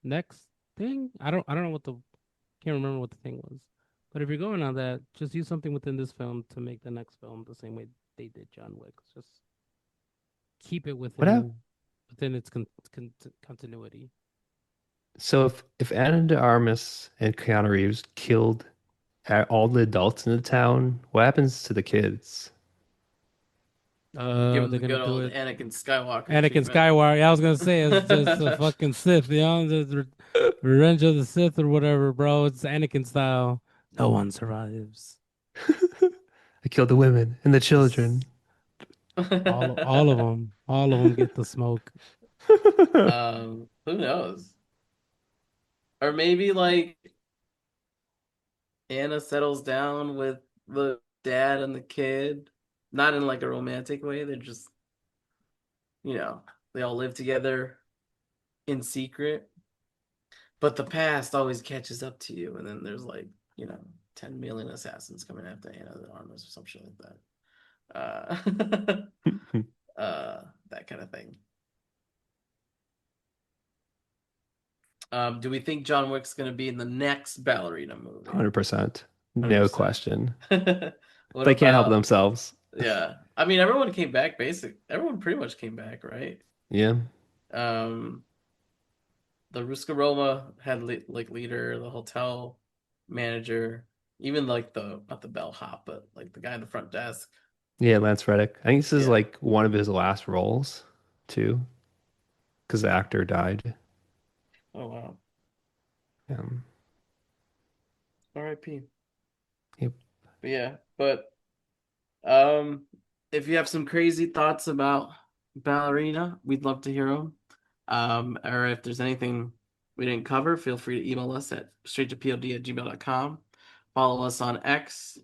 next thing. I don't know what the can't remember what the thing was. But if you're going on that, just use something within this film to make the next film the same way they did John Wick. Just keep it What up? within its continuity. So if Anna de Armas and Keanu Reeves killed all the adults in the town, what happens to the kids? Give him They're the gonna good do old it. Anakin Skywalker Anakin treatment. Skywalker. I was gonna say it's just a fucking Sith, Just Revenge of the Sith or whatever, bro. It's Anakin style. No one survives. I killed the women and the children. All of them get the smoke. Who knows? Or maybe like Anna settles down with the dad and the kid, not in like a romantic way. They're just, you know, they all live together in secret. But the past always catches up to you, and then there's like, 10 million assassins coming after Anna de Armas or some shit like that. That kind of thing. Do we think John Wick's gonna be in the next Ballerina movie? 100%. No 100%. question. What They can't help about, themselves. yeah. I mean, everyone came back everyone pretty much came back, right? Yeah. Um, the Ruska Roma had like leader, the hotel manager, even like the not the bellhop, but like the guy in the front desk. Yeah, Lance Reddick. I think this is Yeah. like one of his last roles too, because the actor died. Oh wow. Um, R.I.P. yep. But yeah, but um, if you have some crazy thoughts about Ballerina, we'd love to hear them. Or if there's anything we didn't cover, feel free to email us at straight2pod@gmail.com. Follow us on X,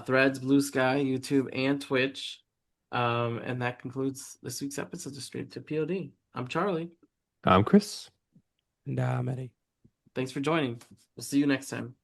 Threads, Blue Sky, YouTube, and Twitch. And that concludes this week's episode of Straight to POD. I'm Charlie. I'm Chris. And Eddie. Thanks for joining. We'll see you next time.